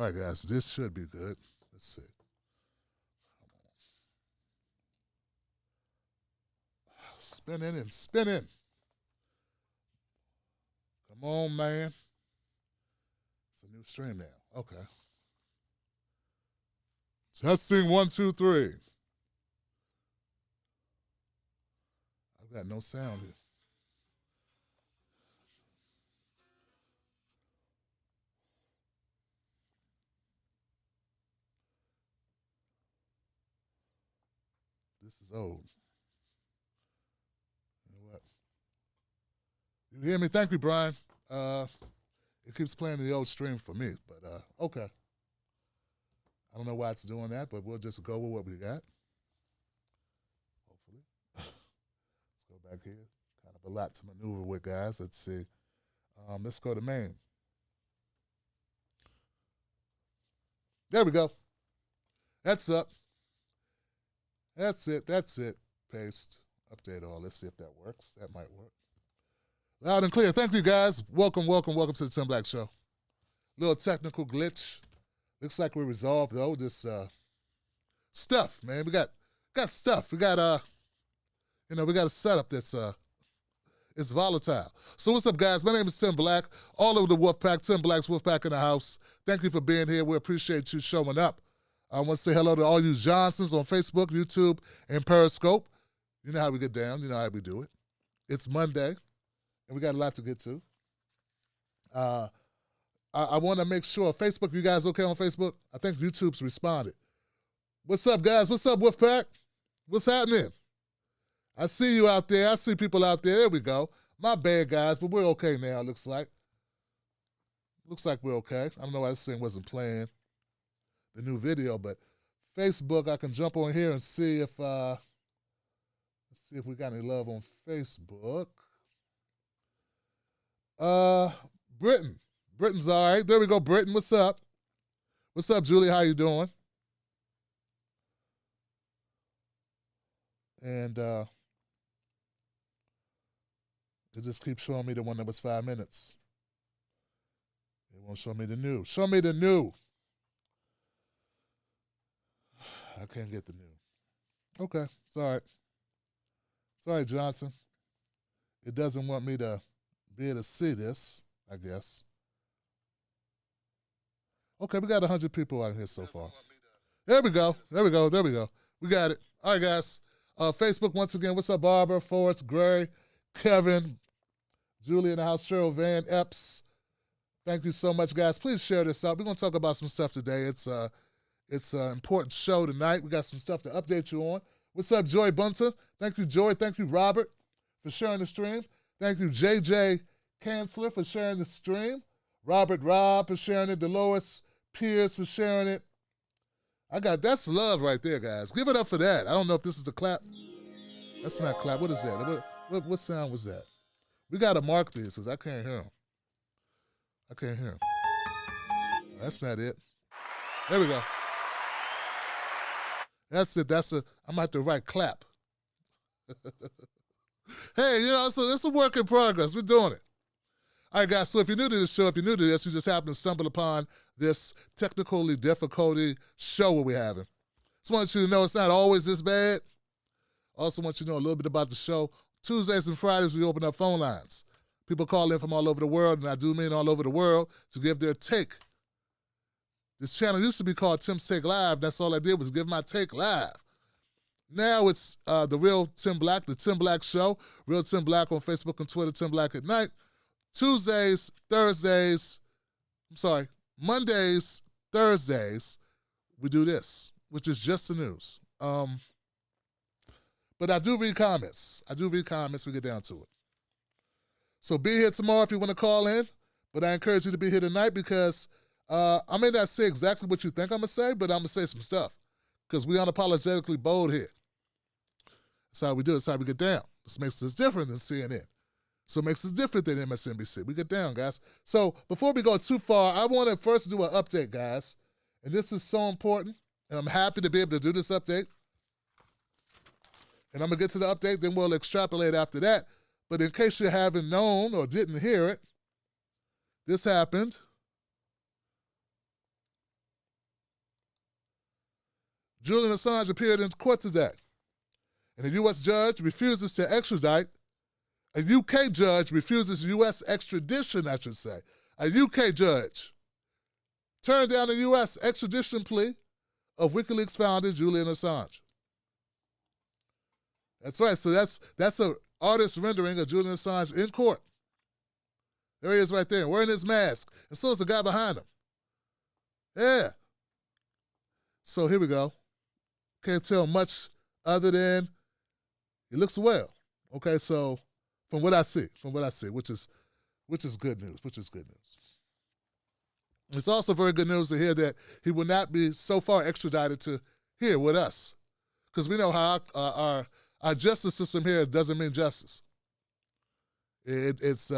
All right, guys, this should be good. Let's see. Spinning and spinning. Come on, man. It's a new stream now. Okay. Testing 1, 2, 3. I've got no sound here. This is old. You know what? You hear me? Thank you, Brian. It keeps playing the old stream for me, but okay. I don't know why it's doing that, but we'll just go with what we got. Hopefully. Let's go back here. Kind of a lot to maneuver with, guys. Let's see. Let's go to main. There we go. That's up. That's it. That's it. Paste. Update all. Let's see if that works. That might work. Loud and clear. Thank you, guys. Welcome, welcome, welcome to the Tim Black Show. Little technical glitch. Looks like we're resolved, though. This stuff, man. We got stuff. We got we got a setup that's it's volatile. So what's up, guys? My name is Tim Black. All over the Wolfpack. Tim Black's Wolfpack in the house. Thank you for being here. We appreciate you showing up. I want to say hello to all you Johnsons on Facebook, YouTube, and Periscope. You know how we get down. You know how we do it. It's Monday, and we got a lot to get to. I want to make sure, Facebook, you guys okay on Facebook? I think YouTube's responded. What's up, guys? What's up, Wolfpack? What's happening? I see you out there. I see people out there. There we go. My bad, guys, but we're okay now, looks like. Looks like we're okay. I don't know why this thing wasn't playing the new video, but Facebook, I can jump on here and see if let's see if we got any love on Facebook. Britain. Britain's all right. There we go, Britain. What's up? What's up, Julie? How you doing? And it just keeps showing me the one that was 5 minutes. It won't show me the new. Show me the new. I can't get the new. Okay, it's all right. It's all right, Johnson. It doesn't want me to be able to see this, I guess. Okay, we got 100 people out here so far. There we go. There we go. There we go. We got it. All right, guys. Facebook, once again, what's up, Barbara, Forrest, Gray, Kevin, Julie in the house, Cheryl, Van, Epps. Thank you so much, guys. Please share this out. We're going to talk about some stuff today. It's an important show tonight. We got some stuff to update you on. What's up, Joy Bunton? Thank you, Joy. Thank you, Robert, for sharing the stream. Thank you, JJ Chancellor, for sharing the stream. Robert Robb for sharing it. Dolores Pierce for sharing it. That's love right there, guys. Give it up for that. I don't know if this is a clap. That's not clap. What is that? What sound was that? We got to mark these because I can't hear them. I can't hear them. That's not it. There we go. That's it. I'm at the right clap. Hey, so it's a work in progress. We're doing it. All right, guys, so if you're new to the show, if you're new to this, you just happen to stumble upon this technically difficulty show what we're having. Just want you to know it's not always this bad. Also want you to know a little bit about the show. Tuesdays and Fridays, we open up phone lines. People call in from all over the world, and I do mean all over the world, to give their take. This channel used to be called Tim's Take Live. That's all I did was give my take live. Now it's the real Tim Black, the Tim Black Show. Real Tim Black on Facebook and Twitter, Tim Black at Night. Mondays, Thursdays, we do this, which is just the news. But I do read comments. We get down to it. So be here tomorrow if you want to call in, but I encourage you to be here tonight because I may not say exactly what you think I'm going to say, but I'm going to say some stuff because we unapologetically bold here. That's how we do it. That's how we get down. This makes us different than CNN. So it makes us different than MSNBC. We get down, guys. So before we go too far, I want to first do an update, guys. And this is so important, and I'm happy to be able to do this update. And I'm going to get to the update, then we'll extrapolate after that. But in case you haven't known or didn't hear it, this happened Julian Assange appeared in court today, and a U.S. judge refuses to extradite. A UK judge refuses U.S. extradition, I should say. A UK judge turned down a U.S. extradition plea of WikiLeaks founder Julian Assange. That's right. So that's an artist rendering of Julian Assange in court. There he is right there, wearing his mask. And so is the guy behind him. Yeah. So here we go. Can't tell much other than he looks well. Okay, so from what I see, which is good news, It's also very good news to hear that he will not be so far extradited to here with us. Because we know how our justice system here doesn't mean justice. It's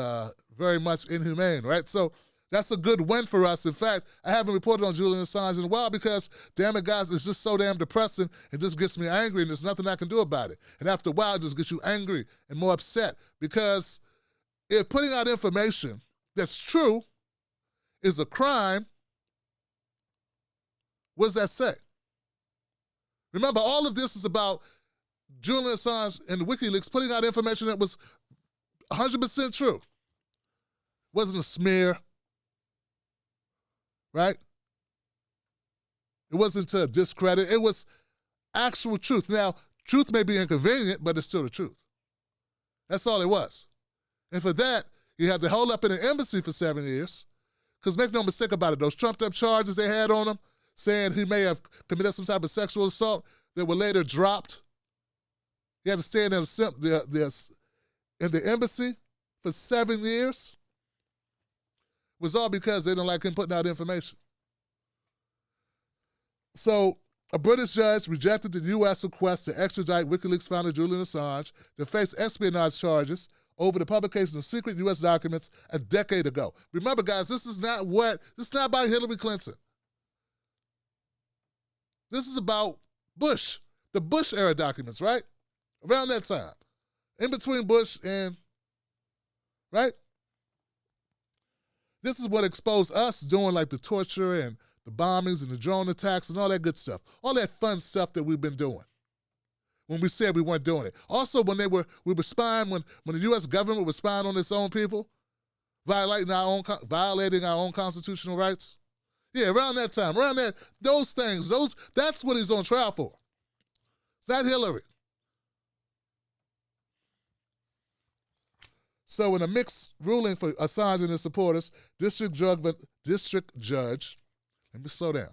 very much inhumane, right? So that's a good win for us. In fact, I haven't reported on Julian Assange in a while because, damn it, guys, it's just so damn depressing. It just gets me angry, and there's nothing I can do about it. And after a while, it just gets you angry and more upset because if putting out information that's true is a crime, what does that say? Remember, all of this is about Julian Assange and WikiLeaks putting out information that was 100% true. Wasn't a smear, right? It wasn't to discredit. It was actual truth. Now, truth may be inconvenient, but it's still the truth. That's all it was. And for that, you had to hold up in an embassy for 7 years. Because make no mistake about it, those trumped-up charges they had on him, saying he may have committed some type of sexual assault that were later dropped. He had to stay in the embassy for 7 years. It was all because they didn't like him putting out information. So a British judge rejected the U.S. request to extradite WikiLeaks founder Julian Assange to face espionage charges over the publication of secret U.S. documents a decade ago. Remember, guys, this is not by Hillary Clinton. This is about Bush, the Bush-era documents, right? Around that time. In between Bush and, right? This is what exposed us doing like the torture and the bombings and the drone attacks and all that good stuff. All that fun stuff that we've been doing when we said we weren't doing it. Also, when we were spying, when the U.S. government was spying on its own people, violating our own constitutional rights. Yeah, around that time, those things, that's what he's on trial for. It's not Hillary. So in a mixed ruling for Assange and his supporters, district judge, let me slow down.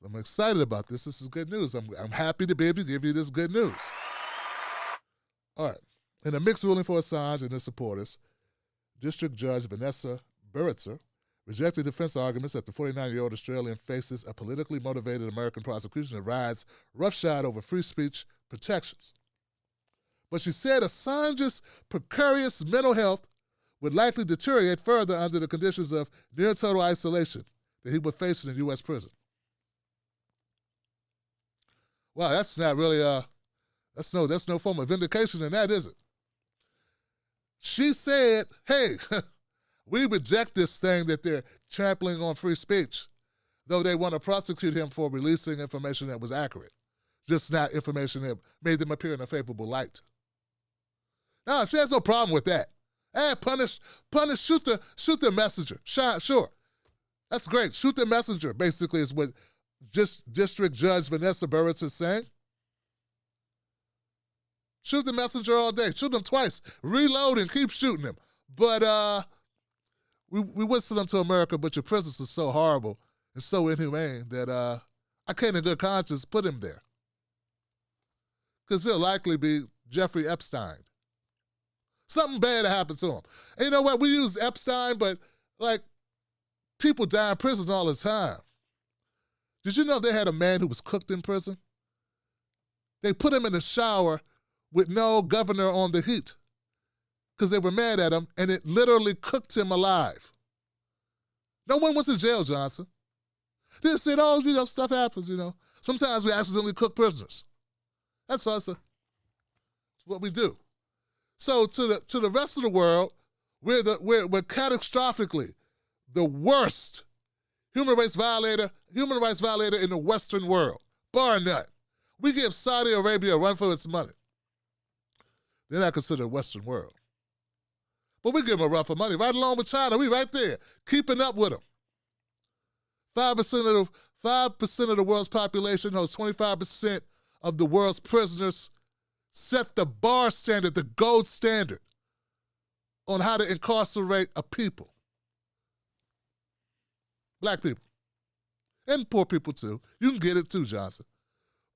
I'm excited about this. This is good news. I'm happy to be able to give you this good news. All right. In a mixed ruling for Assange and his supporters, District Judge Vanessa Burritzer rejected defense arguments that the 49-year-old Australian faces a politically motivated American prosecution that rides roughshod over free speech protections. But she said Assange's precarious mental health would likely deteriorate further under the conditions of near total isolation that he would face in a U.S. prison. Wow, that's not really that's no form of vindication in that, is it? She said, hey, we reject this thing that they're trampling on free speech, though they want to prosecute him for releasing information that was accurate, just not information that made them appear in a favorable light. No, she has no problem with that. Hey, punish, shoot the messenger. Sure. That's great. Shoot the messenger, basically, is what District Judge Vanessa Burritzer is saying. Shoot the messenger all day. Shoot them twice. Reload and keep shooting them. But we whistle them to America, but your prisons are so horrible and so inhumane that I can't in good conscience put him there. Because he'll likely be Jeffrey Epstein. Something bad happened to him. And you know what? We use Epstein, but like people die in prison all the time. Did you know they had a man who was cooked in prison? They put him in the shower with no governor on the heat because they were mad at him, and it literally cooked him alive. No one went to jail, Johnson. They said, oh, stuff happens, Sometimes we accidentally cook prisoners. That's us. What we do. So to the rest of the world, we're catastrophically the worst human rights violator in the Western world. bar none. We give Saudi Arabia a run for its money. They're not considered Western world. But we give them a run for money, right along with China. We right there, keeping up with them. 5% of the world's population holds 25% of the world's prisoners. Set the bar standard, the gold standard, on how to incarcerate a people. Black people. And poor people too. You can get it too, Johnson.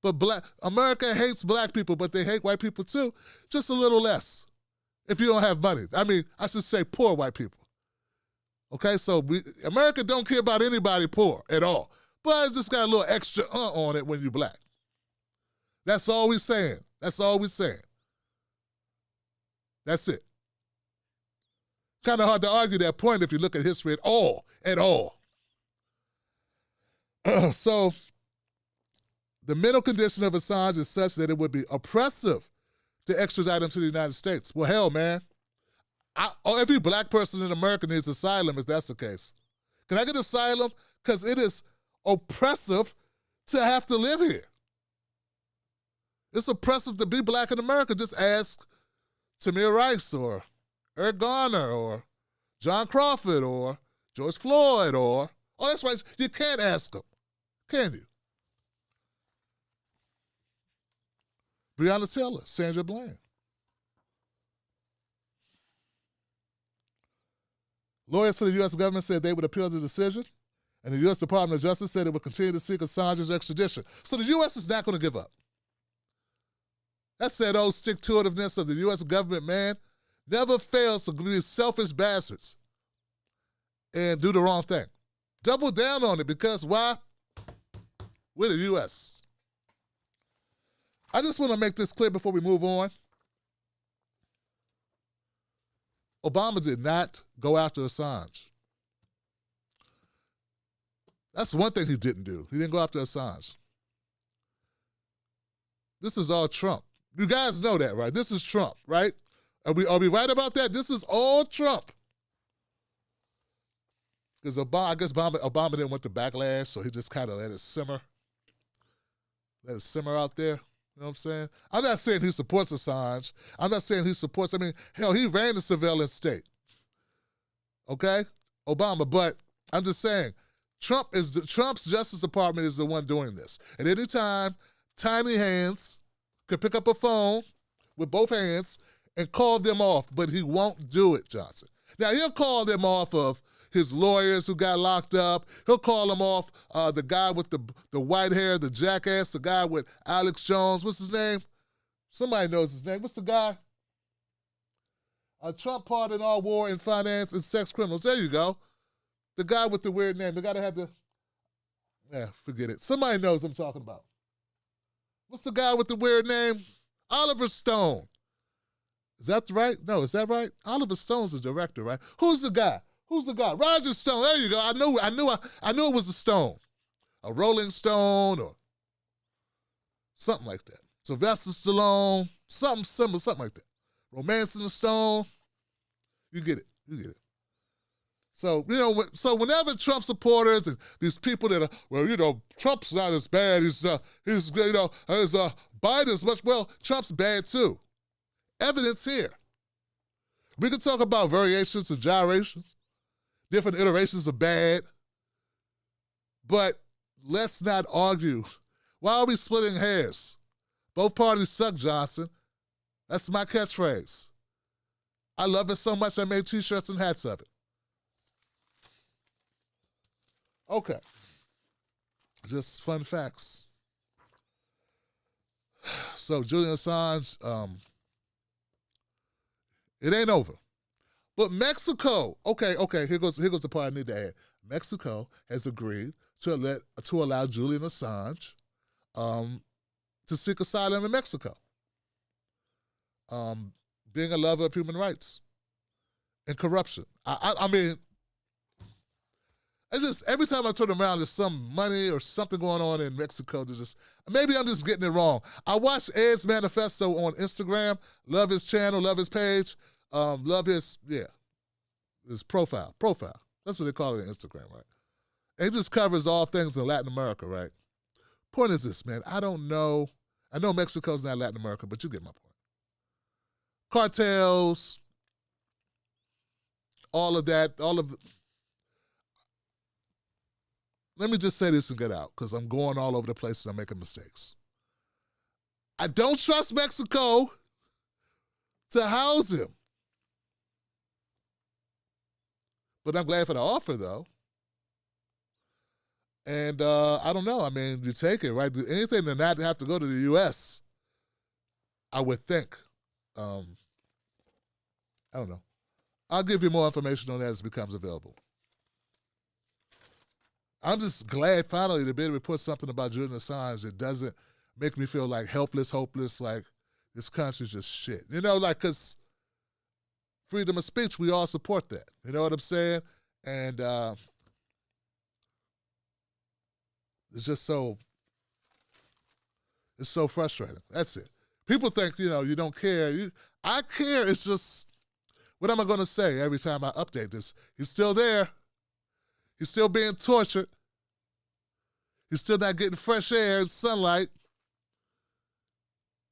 But America hates black people, but they hate white people too, just a little less. If you don't have money. I mean, I should say poor white people. Okay, so America don't care about anybody poor at all. But it's just got a little extra on it when you're black. That's all we're saying. That's all we're saying. That's it. Kind of hard to argue that point if you look at history at all. So, the mental condition of Assange is such that it would be oppressive to extradite him to the United States. Well, hell, man. Every black person in America needs asylum if that's the case. Can I get asylum? Because it is oppressive to have to live here. It's oppressive to be black in America. Just ask Tamir Rice or Eric Garner or John Crawford or George Floyd or, oh, that's right, you can't ask them, can you? Breonna Taylor, Sandra Bland. Lawyers for the U.S. government said they would appeal the decision, and the U.S. Department of Justice said it would continue to seek Assange's extradition. So the U.S. is not going to give up. That's that old stick-to-itiveness of the U.S. government, man. Never fails to be selfish bastards and do the wrong thing. Double down on it because why? We're the U.S. I just want to make this clear before we move on. Obama did not go after Assange. That's one thing he didn't do. He didn't go after Assange. This is all Trump. You guys know that, right? This is Trump, right? Are we right about that? This is all Trump. Because I guess Obama didn't want the backlash, so he just kind of let it simmer. Let it simmer out there. You know what I'm saying? I'm not saying he supports Assange. I'm not saying he supports, I mean, hell, he ran the surveillance state. Okay? Obama, but I'm just saying, Trump's Justice Department is the one doing this. At any time, tiny hands could pick up a phone with both hands and call them off, but he won't do it, Johnson. Now, he'll call them off of his lawyers who got locked up. He'll call them off the guy with the white hair, the jackass, the guy with Alex Jones. What's his name? Somebody knows his name. What's the guy? Trump pardoned all war and finance and sex criminals. There you go. The guy with the weird name. The guy that had the... Yeah, forget it. Somebody knows what I'm talking about. What's the guy with the weird name? Oliver Stone. Is that right? No, is that right? Oliver Stone's the director, right? Who's the guy? Who's the guy? Roger Stone. There you go. I knew it was a stone. A Rolling Stone or something like that. Sylvester Stallone, something similar, something like that. Romancing the Stone. You get it. You get it. So, you know, whenever Trump supporters and these people that are, well, you know, Trump's not as bad. He's you know, as Biden's much, well, Trump's bad too. Evidence here. We can talk about variations and gyrations, different iterations of bad, but let's not argue. Why are we splitting hairs? Both parties suck, Johnson. That's my catchphrase. I love it so much I made t-shirts and hats of it. Okay. Just fun facts. So Julian Assange, it ain't over. But Mexico, okay, here goes the part I need to add. Mexico has agreed to allow Julian Assange to seek asylum in Mexico. Being a lover of human rights and corruption. I mean, it's just every time I turn around, there's some money or something going on in Mexico. There's just, maybe I'm just getting it wrong. I watched Ed's Manifesto on Instagram. Love his channel, love his page, love his profile. That's what they call it on Instagram, right? And he just covers all things in Latin America, right? Point is this, man. I don't know. I know Mexico's not Latin America, but you get my point. Cartels, all of that, let me just say this and get out, because I'm going all over the place and I'm making mistakes. I don't trust Mexico to house him. But I'm glad for the offer, though. And I don't know. I mean, you take it, right? Anything to not have to go to the U.S., I would think. I don't know. I'll give you more information on that as it becomes available. I'm just glad finally to be able to report something about Julian Assange that doesn't make me feel like helpless, hopeless, like this country's just shit. You know, like, because freedom of speech, we all support that. You know what I'm saying? And it's just so, it's so frustrating. That's it. People think, you know, you don't care. I care. It's just, what am I going to say every time I update this? He's still there. He's still being tortured. He's still not getting fresh air and sunlight.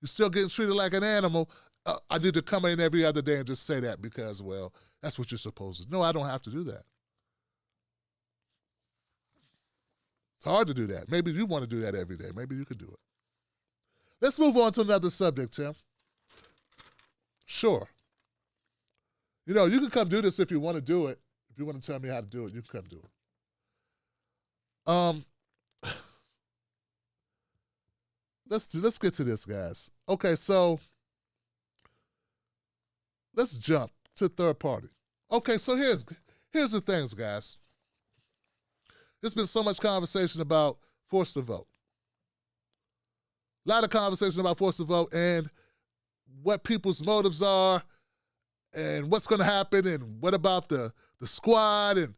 He's still getting treated like an animal. I need to come in every other day and just say that because, well, that's what you're supposed to do. No, I don't have to do that. It's hard to do that. Maybe you want to do that every day. Maybe you could do it. Let's move on to another subject, Tim. Sure. You know, you can come do this if you want to do it. If you want to tell me how to do it, you can come do it. Let's get to this, guys. Okay, so let's jump to third party. Okay, so here's the things, guys. There's been so much conversation about force to vote. A lot of conversation about force to vote and what people's motives are and what's going to happen and what about the squad, and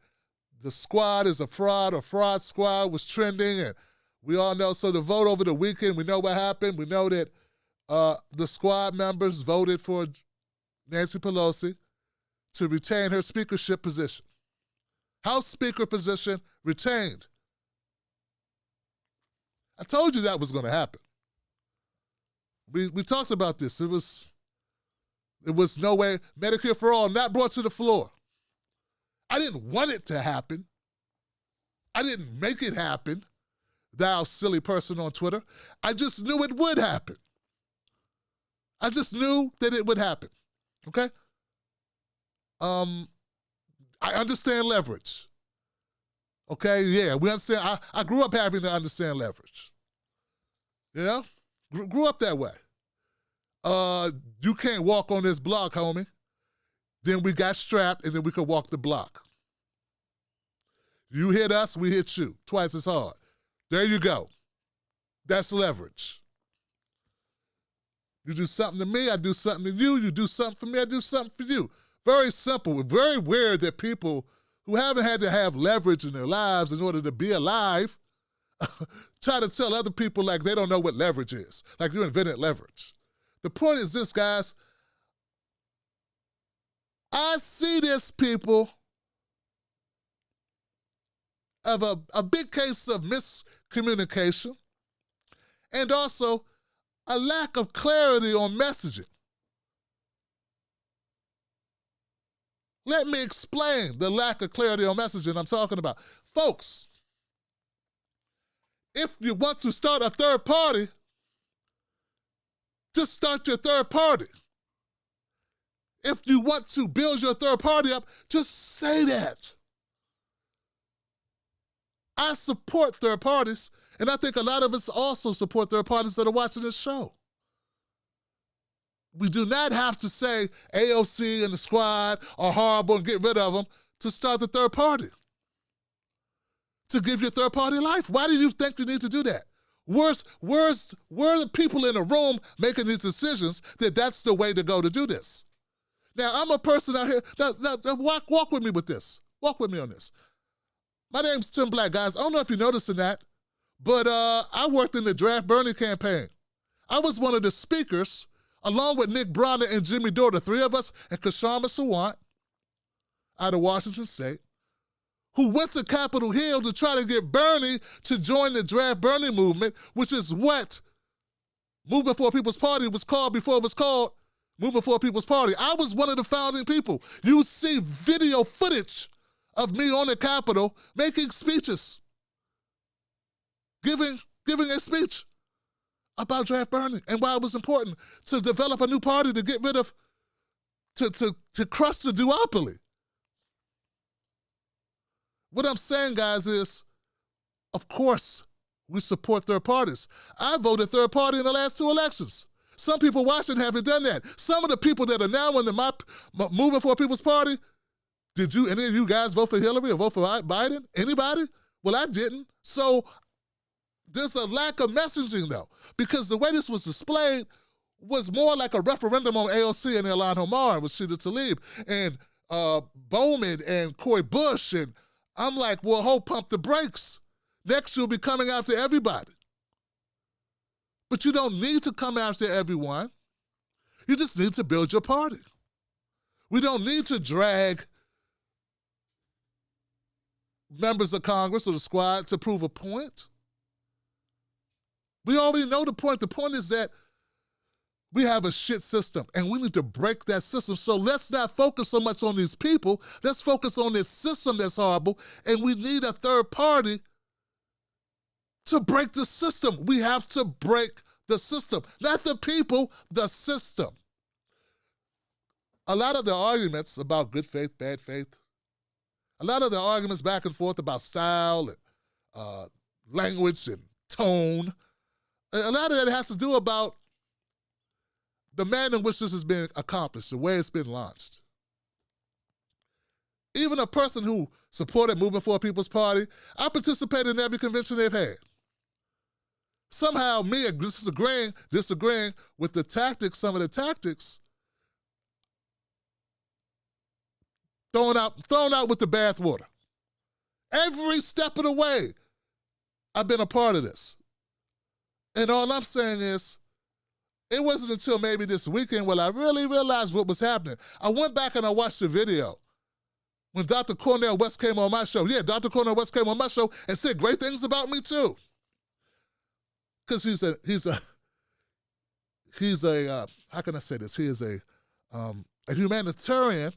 the squad is a fraud or fraud squad was trending, and we all know. So the vote over the weekend, we know what happened. We know that the squad members voted for Nancy Pelosi to retain her speakership position. House Speaker position retained. I told you that was going to happen. We talked about this. It was no way. Medicare for all not brought to the floor. I didn't want it to happen. I didn't make it happen, thou silly person on Twitter. I just knew it would happen. I just knew that it would happen, okay? I understand leverage, okay? Yeah, we understand. I grew up having to understand leverage, you know? Grew up that way. You can't walk on this block, homie. Then we got strapped, and then we could walk the block. You hit us, we hit you. Twice as hard. There you go. That's leverage. You do something to me, I do something to you. You do something for me, I do something for you. Very simple. Very weird that people who haven't had to have leverage in their lives in order to be alive try to tell other people like they don't know what leverage is, like you invented leverage. The point is this, guys. I see this, people, of a big case of miscommunication and also a lack of clarity on messaging. Let me explain the lack of clarity on messaging I'm talking about. Folks, if you want to start a third party, just start your third party. If you want to build your third party up, just say that. I support third parties, and I think a lot of us also support third parties that are watching this show. We do not have to say AOC and the squad are horrible and get rid of them to start the third party, to give your third party life. Why do you think you need to do that? Where are the people in the room making these decisions that that's the way to go to do this? Now, I'm a person out here, now walk with me with this. Walk with me on this. My name's Tim Black, guys. I don't know if you're noticing that, but I worked in the Draft Bernie campaign. I was one of the speakers, along with Nick Bronner and Jimmy Dore, the three of us, and Kashama Sawant out of Washington State, who went to Capitol Hill to try to get Bernie to join the Draft Bernie movement, which is what Movement for People's Party was called before it was called Movement for People's Party. I was one of the founding people. You see video footage of me on the Capitol making speeches, giving a speech about Draft Bernie and why it was important to develop a new party to get rid of, to crush the duopoly. What I'm saying, guys, is, of course, we support third parties. I voted third party in the last 2 elections. Some people watching haven't done that. Some of the people that are now in the Movement for People's Party, did any of you guys vote for Hillary or vote for Biden? Anybody? Well, I didn't. So there's a lack of messaging, though, because the way this was displayed was more like a referendum on AOC and Ilhan Omar and Rashida Tlaib and Bowman and Cory Bush. And I'm like, well, pump the brakes. Next, you'll be coming after everybody. But you don't need to come after everyone. You just need to build your party. We don't need to drag members of Congress or the squad to prove a point. We already know the point. The point is that we have a shit system, and we need to break that system. So let's not focus so much on these people. Let's focus on this system that's horrible, and we need a third party to break the system. We have to break the system. Not the people, the system. A lot of the arguments about good faith, bad faith, a lot of the arguments back and forth about style and language and tone, a lot of that has to do about the manner in which this has been accomplished, the way it's been launched. Even a person who supported Movement for People's Party, I participated in every convention they've had. Somehow me disagreeing with the tactics, some of the tactics, thrown out with the bathwater. Every step of the way, I've been a part of this. And all I'm saying is, it wasn't until maybe this weekend when I really realized what was happening. I went back and I watched the video when Dr. Cornel West came on my show. Yeah, Dr. Cornel West came on my show and said great things about me too. Because he's a how can I say this? He is a humanitarian,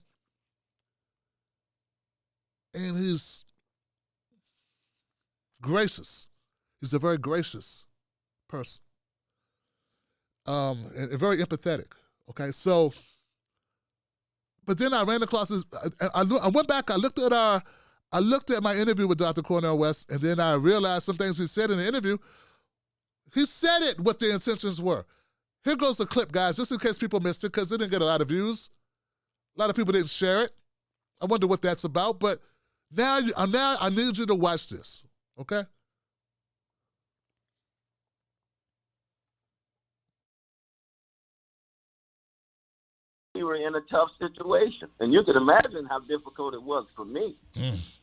and he's gracious. He's a very gracious person. And very empathetic, okay? So, but then I ran across this, I went back, I looked at my interview with Dr. Cornel West, and then I realized some things he said in the interview. He said it, what the intentions were. Here goes a clip, guys, just in case people missed it, because it didn't get a lot of views. A lot of people didn't share it. I wonder what that's about, but now I need you to watch this, okay? We were in a tough situation, and you can imagine how difficult it was for me.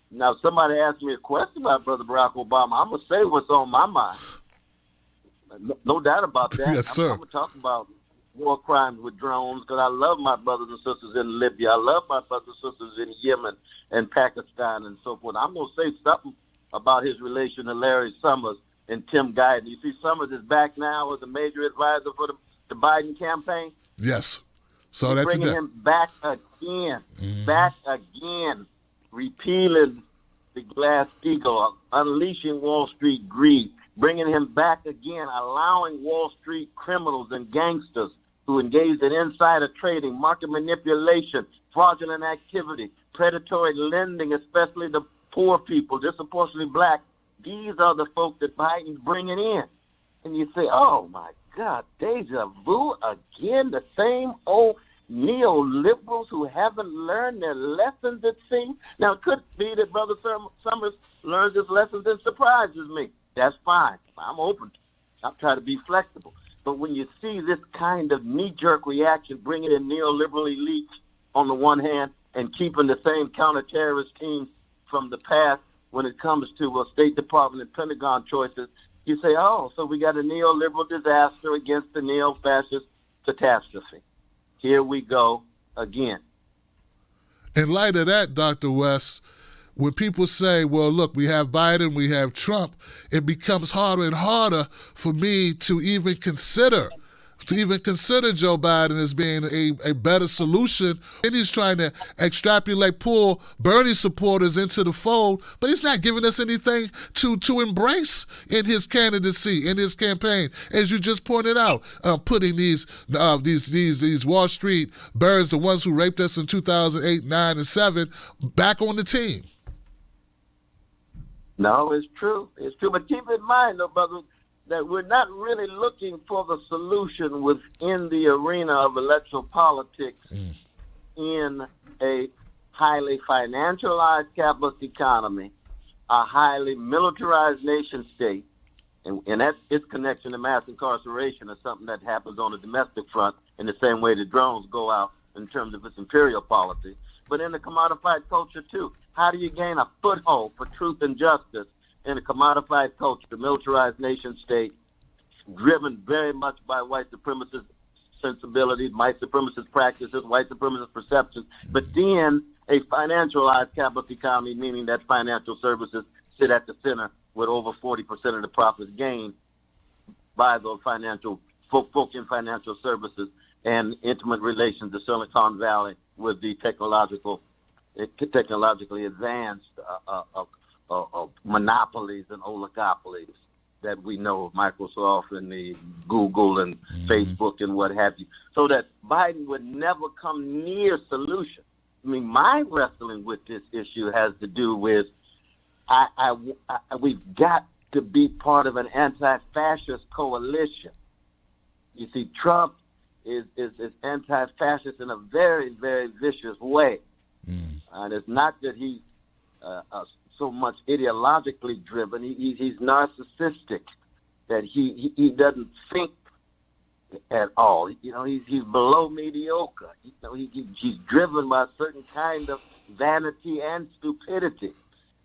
Now, somebody asked me a question about Brother Barack Obama. I'm going to say what's on my mind. No doubt about that. Yes, sir. I'm going to talk about war crimes with drones because I love my brothers and sisters in Libya. I love my brothers and sisters in Yemen and Pakistan and so forth. I'm going to say something about his relation to Larry Summers and Tim Guyton. You see, Summers is back now as a major advisor for the Biden campaign. Yes. So that's bringing him back again, repealing the Glass-Steagall, unleashing Wall Street greed, bringing him back again, allowing Wall Street criminals and gangsters who engaged in insider trading, market manipulation, fraudulent activity, predatory lending, especially the poor people, disproportionately black. These are the folks that Biden's bringing in. And you say, oh, my God, deja vu again, the same old neoliberals who haven't learned their lessons, it seems. Now, it could be that Brother Summers learns his lessons and surprises me. That's fine. I'm open. I'll try to be flexible. But when you see this kind of knee-jerk reaction, bringing in neoliberal elites on the one hand and keeping the same counter-terrorist teams from the past when it comes to State Department and Pentagon choices, you say, oh, so we got a neoliberal disaster against the neo-fascist catastrophe. Here we go again. In light of that, Dr. West, when people say, well, look, we have Biden, we have Trump, it becomes harder and harder for me to even consider Joe Biden as being a better solution. And he's trying to pull Bernie supporters into the fold, but he's not giving us anything to embrace in his candidacy, in his campaign. As you just pointed out, putting these Wall Street birds, the ones who raped us in 2008, 9, and 7, back on the team. No, it's true. It's true. But keep in mind, though, brother, that we're not really looking for the solution within the arena of electoral politics in a highly financialized capitalist economy, a highly militarized nation state, and that's its connection to mass incarceration is something that happens on the domestic front in the same way the drones go out in terms of its imperial policy. But in the commodified culture, too, how do you gain a foothold for truth and justice in a commodified culture, the militarized nation state, driven very much by white supremacist sensibilities, white supremacist practices, white supremacist perceptions, but then a financialized capitalist economy, meaning that financial services sit at the center with over 40% of the profits gained by those folk in financial services and intimate relations to Silicon Valley with the technologically advanced monopolies and oligopolies that we know, Microsoft and the Google and Facebook and what have you, so that Biden would never come near solution. I mean, my wrestling with this issue has to do with we've got to be part of an anti-fascist coalition. You see, Trump is anti-fascist in a very, very vicious way. And it's not that he's so much ideologically driven. He's narcissistic, that he doesn't think at all. You know, he's below mediocre. You know, he's driven by a certain kind of vanity and stupidity.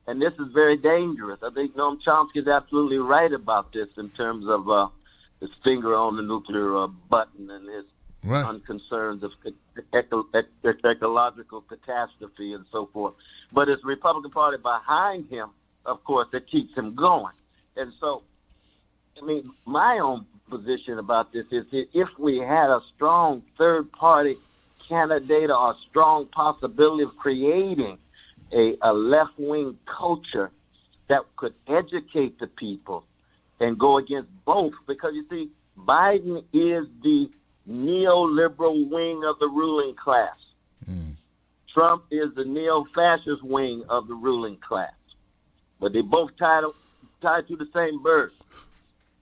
And this is very dangerous. I think Noam Chomsky is absolutely right about this in terms of his finger on the nuclear button and his unconcerns of ecological catastrophe and so forth. But it's the Republican Party behind him, of course, that keeps him going. And so, I mean, my own position about this is that if we had a strong third-party candidate or a strong possibility of creating a left-wing culture that could educate the people and go against both, because you see, Biden is the neoliberal wing of the ruling class. Trump is the neo-fascist wing of the ruling class. But they both tied to the same bird.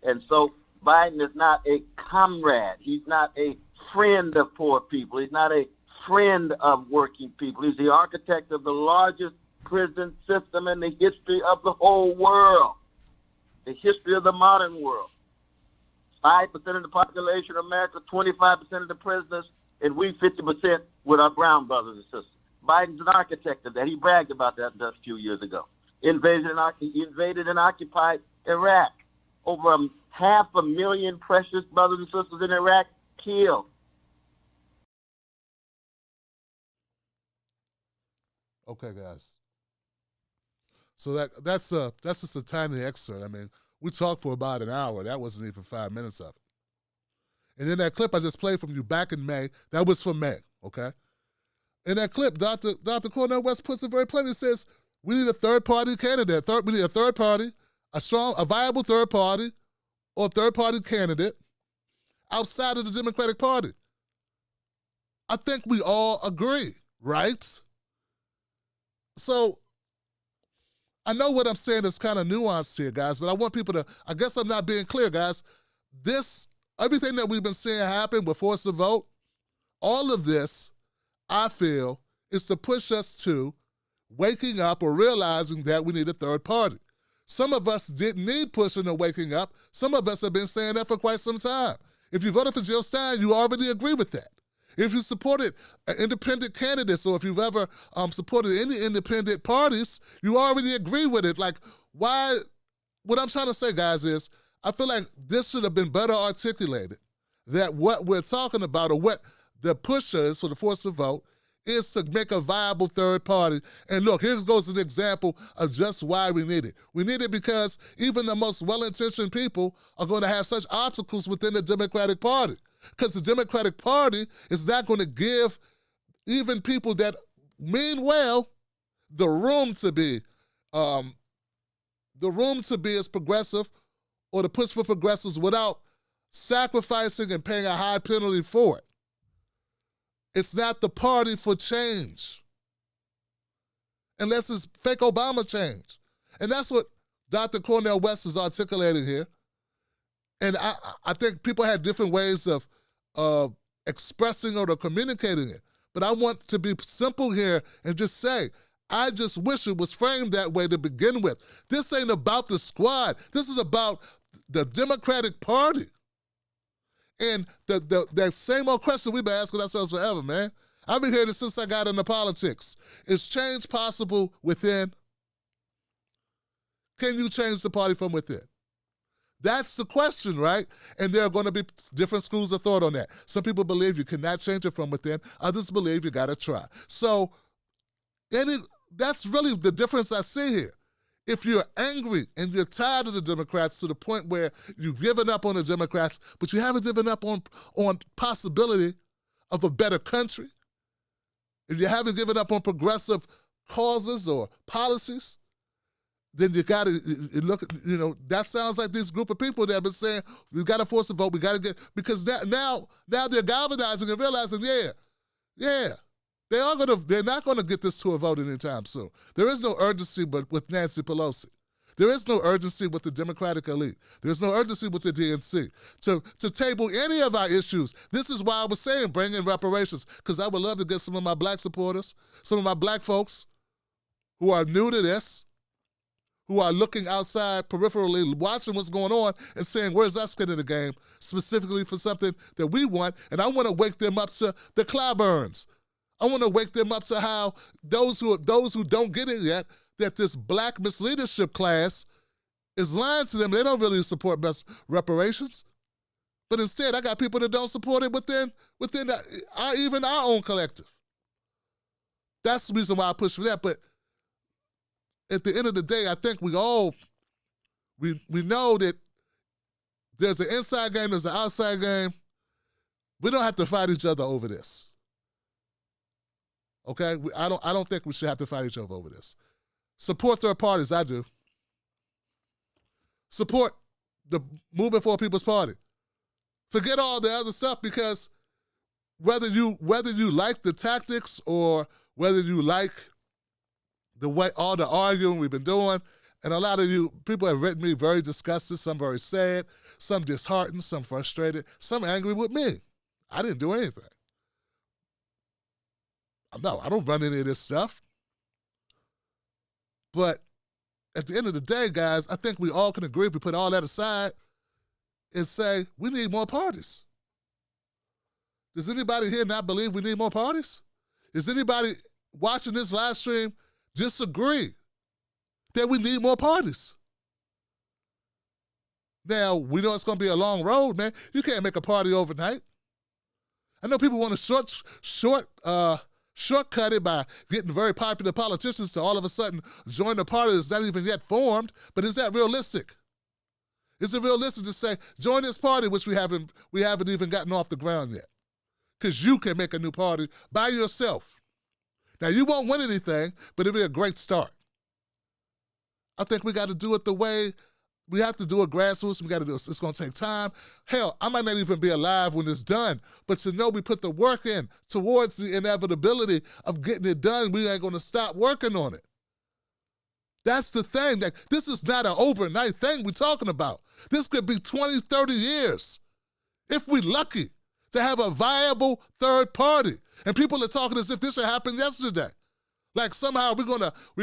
And so Biden is not a comrade. He's not a friend of poor people. He's not a friend of working people. He's the architect of the largest prison system in the history of the whole world, the history of the modern world. 5% of the population of America, 25% of the prisoners, and we 50% with our brown brothers and sisters. Biden's an architect of that. He bragged about that just a few years ago. He invaded and occupied Iraq. Over 500,000 precious brothers and sisters in Iraq killed. Okay, guys. So that's just a tiny excerpt. I mean, we talked for about an hour. That wasn't even 5 minutes of it. And then that clip I just played from you back in May, that was from May, okay? In that clip, Dr. Cornel West puts it very plainly. He says, we need a third-party candidate. We need a third party, a viable third party, or third-party candidate outside of the Democratic Party. I think we all agree, right? So I know what I'm saying is kind of nuanced here, guys, but I want people to, I guess I'm not being clear, guys. Everything that we've been seeing happen with Force the Vote, all of this, I feel, is to push us to waking up or realizing that we need a third party. Some of us didn't need pushing or waking up. Some of us have been saying that for quite some time. If you voted for Jill Stein, you already agree with that. If you supported independent candidates, or if you've ever supported any independent parties, you already agree with it. Like, why? What I'm trying to say, guys, is I feel like this should have been better articulated, that what we're talking about or what the pusher is for the Force to Vote is to make a viable third party. And look, here goes an example of just why we need it. We need it because even the most well-intentioned people are going to have such obstacles within the Democratic Party. Because the Democratic Party is not going to give even people that mean well the room to be as progressive or to push for progressives without sacrificing and paying a high penalty for it. It's not the party for change. Unless it's fake Obama change. And that's what Dr. Cornel West is articulating here. And I think people have different ways of expressing or communicating it. But I want to be simple here and just say, I just wish it was framed that way to begin with. This ain't about the squad. This is about the Democratic Party. And that same old question we've been asking ourselves forever, man. I've been hearing this since I got into politics. Is change possible within? Can you change the party from within? That's the question, right? And there are going to be different schools of thought on that. Some people believe you cannot change it from within. Others believe you got to try. So that's really the difference I see here. If you're angry and you're tired of the Democrats to the point where you've given up on the Democrats, but you haven't given up on possibility of a better country, if you haven't given up on progressive causes or policies, then you got to look, that sounds like this group of people that have been saying, we've got to force a vote, we got to get, because now they're galvanizing and realizing, they're not going to get this to a vote anytime soon. There is no urgency but with Nancy Pelosi. There is no urgency with the Democratic elite. There's no urgency with the DNC to table any of our issues. This is why I was saying bring in reparations, because I would love to get some of my black supporters, some of my black folks who are new to this, who are looking outside peripherally, watching what's going on and saying, where's our skin in the game, specifically for something that we want. And I want to wake them up to the Clyburns. I want to wake them up to how those who don't get it yet, that this black misleadership class is lying to them. They don't really support reparations. But instead, I got people that don't support it within even our own collective. That's the reason why I push for that. But at the end of the day, I think we know that there's an inside game, there's an outside game. We don't have to fight each other over this. Okay? I don't think we should have to fight each other over this. Support third parties, I do. Support the Moving Forward People's Party. Forget all the other stuff, because whether you like the tactics or whether you like the way all the arguing we've been doing, and a lot of you people have written me very disgusted, some very sad, some disheartened, some frustrated, some angry with me. I didn't do anything. No, I don't run any of this stuff. But at the end of the day, guys, I think we all can agree, if we put all that aside, and say we need more parties. Does anybody here not believe we need more parties? Is anybody watching this live stream disagree that we need more parties? Now, we know it's going to be a long road, man. You can't make a party overnight. I know people want to shortcut it by getting very popular politicians to all of a sudden join a party that's not even yet formed, but is that realistic? Is it realistic to say, join this party, which we haven't even gotten off the ground yet? Because you can make a new party by yourself. Now, you won't win anything, but it'll be a great start. I think we got to do it the way we have to do it, grassroots. We got to do it. It's going to take time. Hell, I might not even be alive when it's done, but to know we put the work in towards the inevitability of getting it done, we ain't going to stop working on it. That's the thing. That this is not an overnight thing we're talking about. This could be 20, 30 years, if we're lucky, to have a viable third party. And people are talking as if this should happen yesterday. Like somehow we're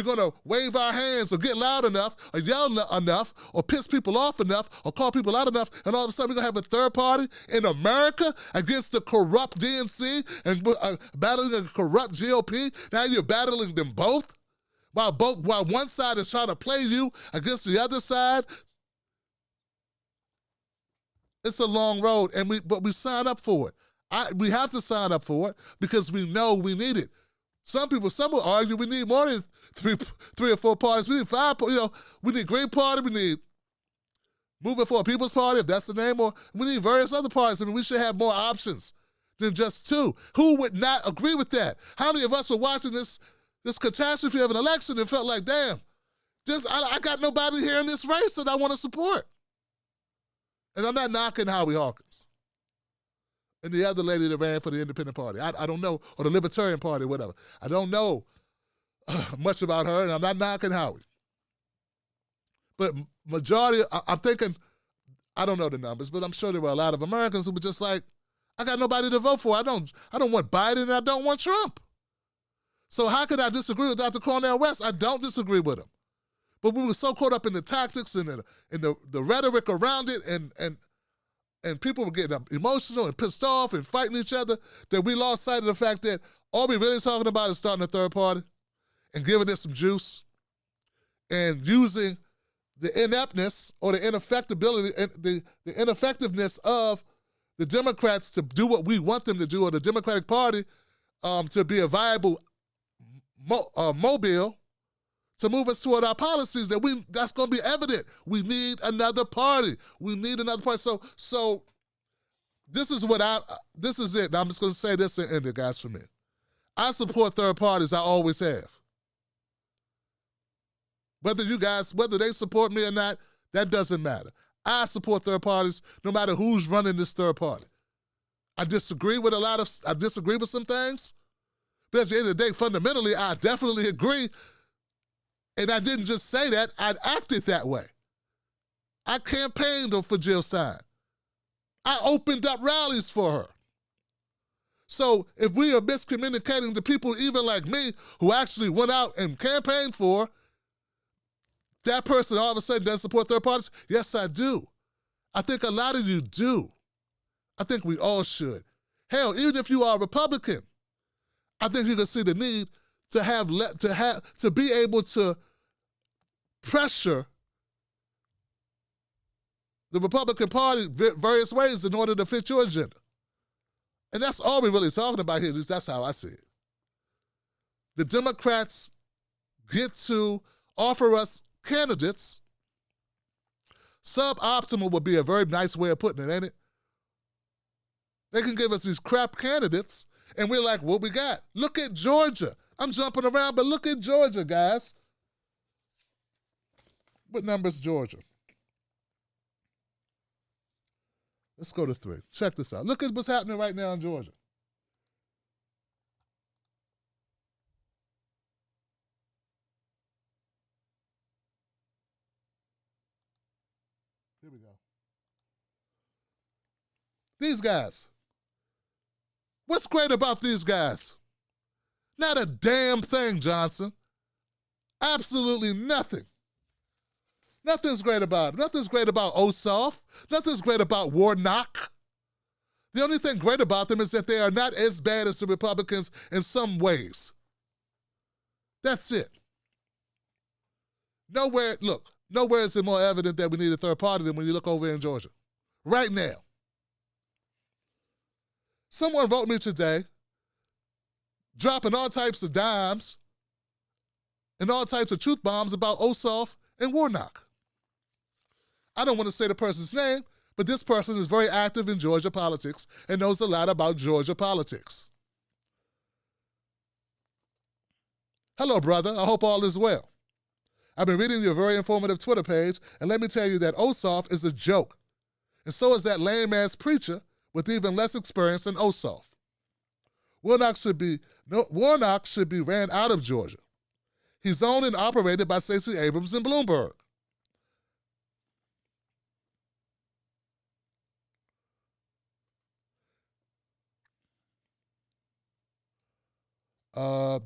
gonna wave our hands or get loud enough or yell enough or piss people off enough or call people out enough, and all of a sudden we're gonna have a third party in America against the corrupt DNC and battling a corrupt GOP. Now you're battling them both while one side is trying to play you against the other side. It's a long road, but we sign up for it. We have to sign up for it because we know we need it. Some will argue we need more than three or four parties. We need 5, we need Green Party, we need Movement for a People's Party, if that's the name, or we need various other parties. I mean, we should have more options than just 2. Who would not agree with that? How many of us were watching this catastrophe of an election and felt like, damn, I got nobody here in this race that I want to support? And I'm not knocking Howie Hawkins and the other lady that ran for the Independent Party. I don't know, or the Libertarian Party, whatever. I don't know much about her, and I'm not knocking Howie. But majority, I'm thinking, I don't know the numbers, but I'm sure there were a lot of Americans who were just like, I got nobody to vote for. I don't want Biden and I don't want Trump. So how could I disagree with Dr. Cornel West? I don't disagree with him. But we were so caught up in the tactics and the rhetoric around it, and people were getting emotional and pissed off and fighting each other, that we lost sight of the fact that all we're really talking about is starting a third party and giving it some juice and using the ineptness or the ineffectability and the ineffectiveness of the Democrats to do what we want them to do, or the Democratic Party to be a viable mobile to move us toward our policies that's going to be evident. We need another party. We need another party. So this is it. Now I'm just going to say this and end it, guys, for me. I support third parties. I always have. Whether they support me or not, that doesn't matter. I support third parties no matter who's running this third party. I disagree with some things, but at the end of the day, fundamentally, I definitely agree. And I didn't just say that, I acted that way. I campaigned for Jill Stein. I opened up rallies for her. So if we are miscommunicating to people even like me who actually went out and campaigned for, that person all of a sudden doesn't support third parties? Yes, I do. I think a lot of you do. I think we all should. Hell, even if you are a Republican, I think you can see the need to be able to pressure the Republican Party various ways in order to fit your agenda. And that's all we're really talking about here. At least that's how I see it. The Democrats get to offer us candidates. Suboptimal would be a very nice way of putting it, ain't it? They can give us these crap candidates, and we're like, what we got? Look at Georgia. I'm jumping around, but look at Georgia, guys. What number's Georgia? Let's go to 3. Check this out. Look at what's happening right now in Georgia. Here we go. These guys. What's great about these guys? Not a damn thing, Johnson. Absolutely nothing. Nothing's great about it. Nothing's great about Ossoff. Nothing's great about Warnock. The only thing great about them is that they are not as bad as the Republicans in some ways. That's it. Nowhere is it more evident that we need a third party than when you look over in Georgia. Right now. Someone wrote me today, dropping all types of dimes and all types of truth bombs about Ossoff and Warnock. I don't want to say the person's name, but this person is very active in Georgia politics and knows a lot about Georgia politics. Hello, brother. I hope all is well. I've been reading your very informative Twitter page, and let me tell you that Ossoff is a joke. And so is that lame-ass preacher with even less experience than Ossoff. Warnock should be ran out of Georgia. He's owned and operated by Stacey Abrams and Bloomberg.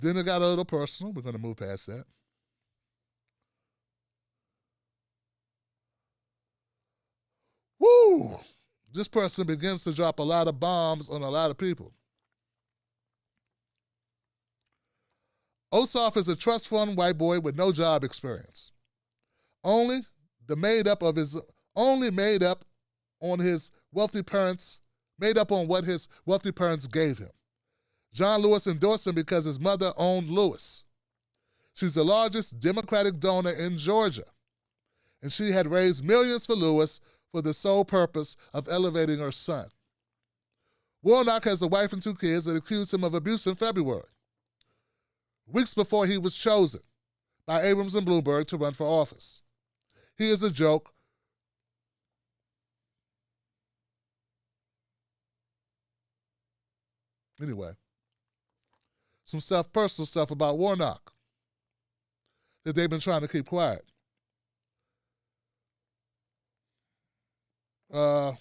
Then it got a little personal. We're going to move past that. Woo! This person begins to drop a lot of bombs on a lot of people. Ossoff is a trust fund white boy with no job experience. Only made up on what his wealthy parents gave him. John Lewis endorsed him because his mother owned Lewis. She's the largest Democratic donor in Georgia, and she had raised millions for Lewis for the sole purpose of elevating her son. Warnock has a wife and 2 kids that accused him of abuse in February, weeks before he was chosen by Abrams and Bloomberg to run for office. He is a joke. Anyway, some personal stuff about Warnock that they've been trying to keep quiet. Okay,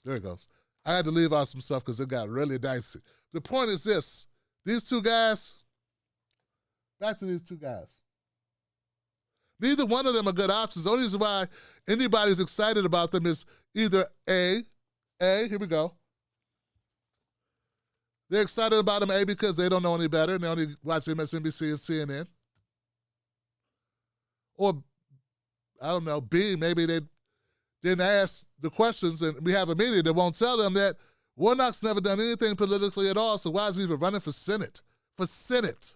there it goes. I had to leave out some stuff because it got really dicey. The point is this. These 2 guys, back to these 2 guys. Neither one of them are good options. The only reason why anybody's excited about them is either here we go. They're excited about them, A, because they don't know any better and they only watch MSNBC and CNN. Or, I don't know, B, maybe they didn't ask the questions and we have a media that won't tell them that Warnock's never done anything politically at all, so why is he even running for Senate? For Senate.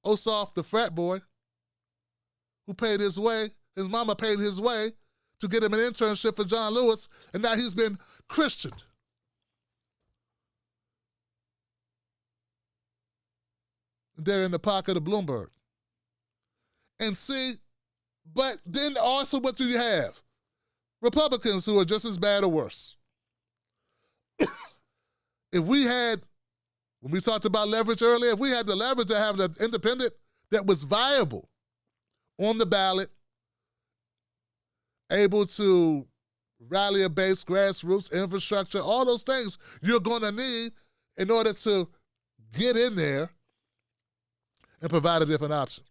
Ossoff, the frat boy, who paid his way, his mama paid his way to get him an internship for John Lewis, and now he's been Christianed. They're in the pocket of Bloomberg. And see, but then also what do you have? Republicans who are just as bad or worse. If we had, when we talked about leverage earlier, if we had the leverage to have an independent that was viable on the ballot, able to rally a base, grassroots, infrastructure, all those things you're going to need in order to get in there and provide a different option,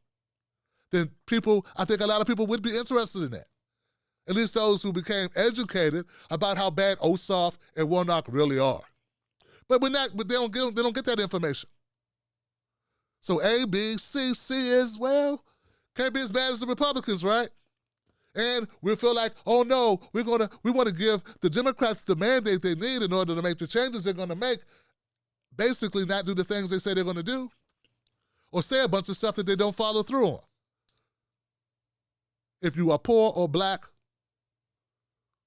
then I think a lot of people would be interested in that. At least those who became educated about how bad Ossoff and Warnock really are. But they don't get that information. So A, B, C is, well, can't be as bad as the Republicans, right? And we feel like, oh no, we want to give the Democrats the mandate they need in order to make the changes they're going to make, basically not do the things they say they're going to do, or say a bunch of stuff that they don't follow through on. If you are poor or black,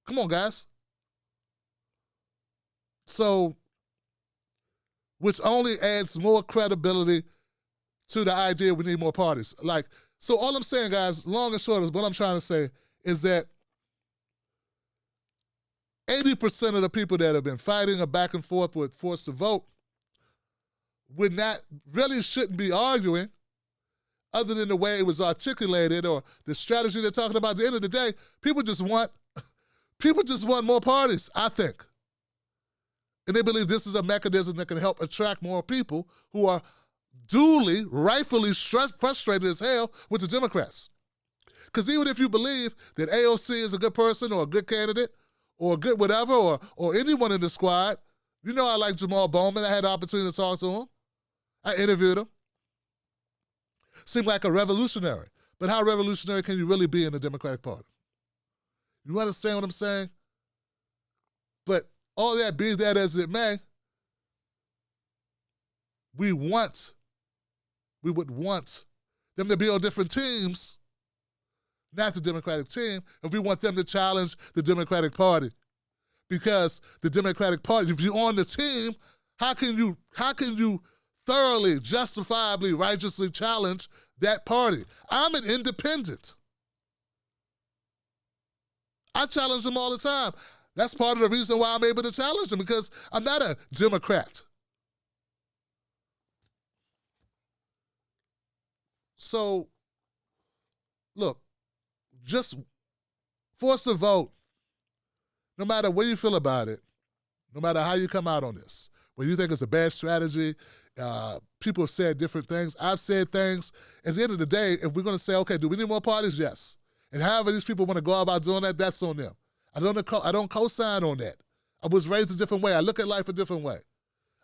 come on, guys. So, which only adds more credibility to the idea we need more parties. So all I'm saying, guys, long and short, is what I'm trying to say is that 80% of the people that have been fighting or back and forth with forced to vote shouldn't be arguing, other than the way it was articulated or the strategy they're talking about. At the end of the day, people just want more parties, I think. And they believe this is a mechanism that can help attract more people who are duly, rightfully frustrated as hell with the Democrats. Because even if you believe that AOC is a good person or a good candidate or a good whatever, or anyone in the squad, you know I like Jamal Bowman. I had the opportunity to talk to him. I interviewed him. Seemed like a revolutionary. But how revolutionary can you really be in the Democratic Party? You understand what I'm saying? But all that, be that as it may, we would want them to be on different teams, not the Democratic team, if we want them to challenge the Democratic Party. Because the Democratic Party, if you're on the team, how can you thoroughly, justifiably, righteously challenge that party? I'm an independent. I challenge them all the time. That's part of the reason why I'm able to challenge them, because I'm not a Democrat. So, look, just force a vote, no matter what you feel about it, no matter how you come out on this. When you think it's a bad strategy, people have said different things. I've said things. At the end of the day, if we're going to say, okay, do we need more parties? Yes. And however these people want to go about doing that, that's on them. I don't co-sign on that. I was raised a different way. I look at life a different way.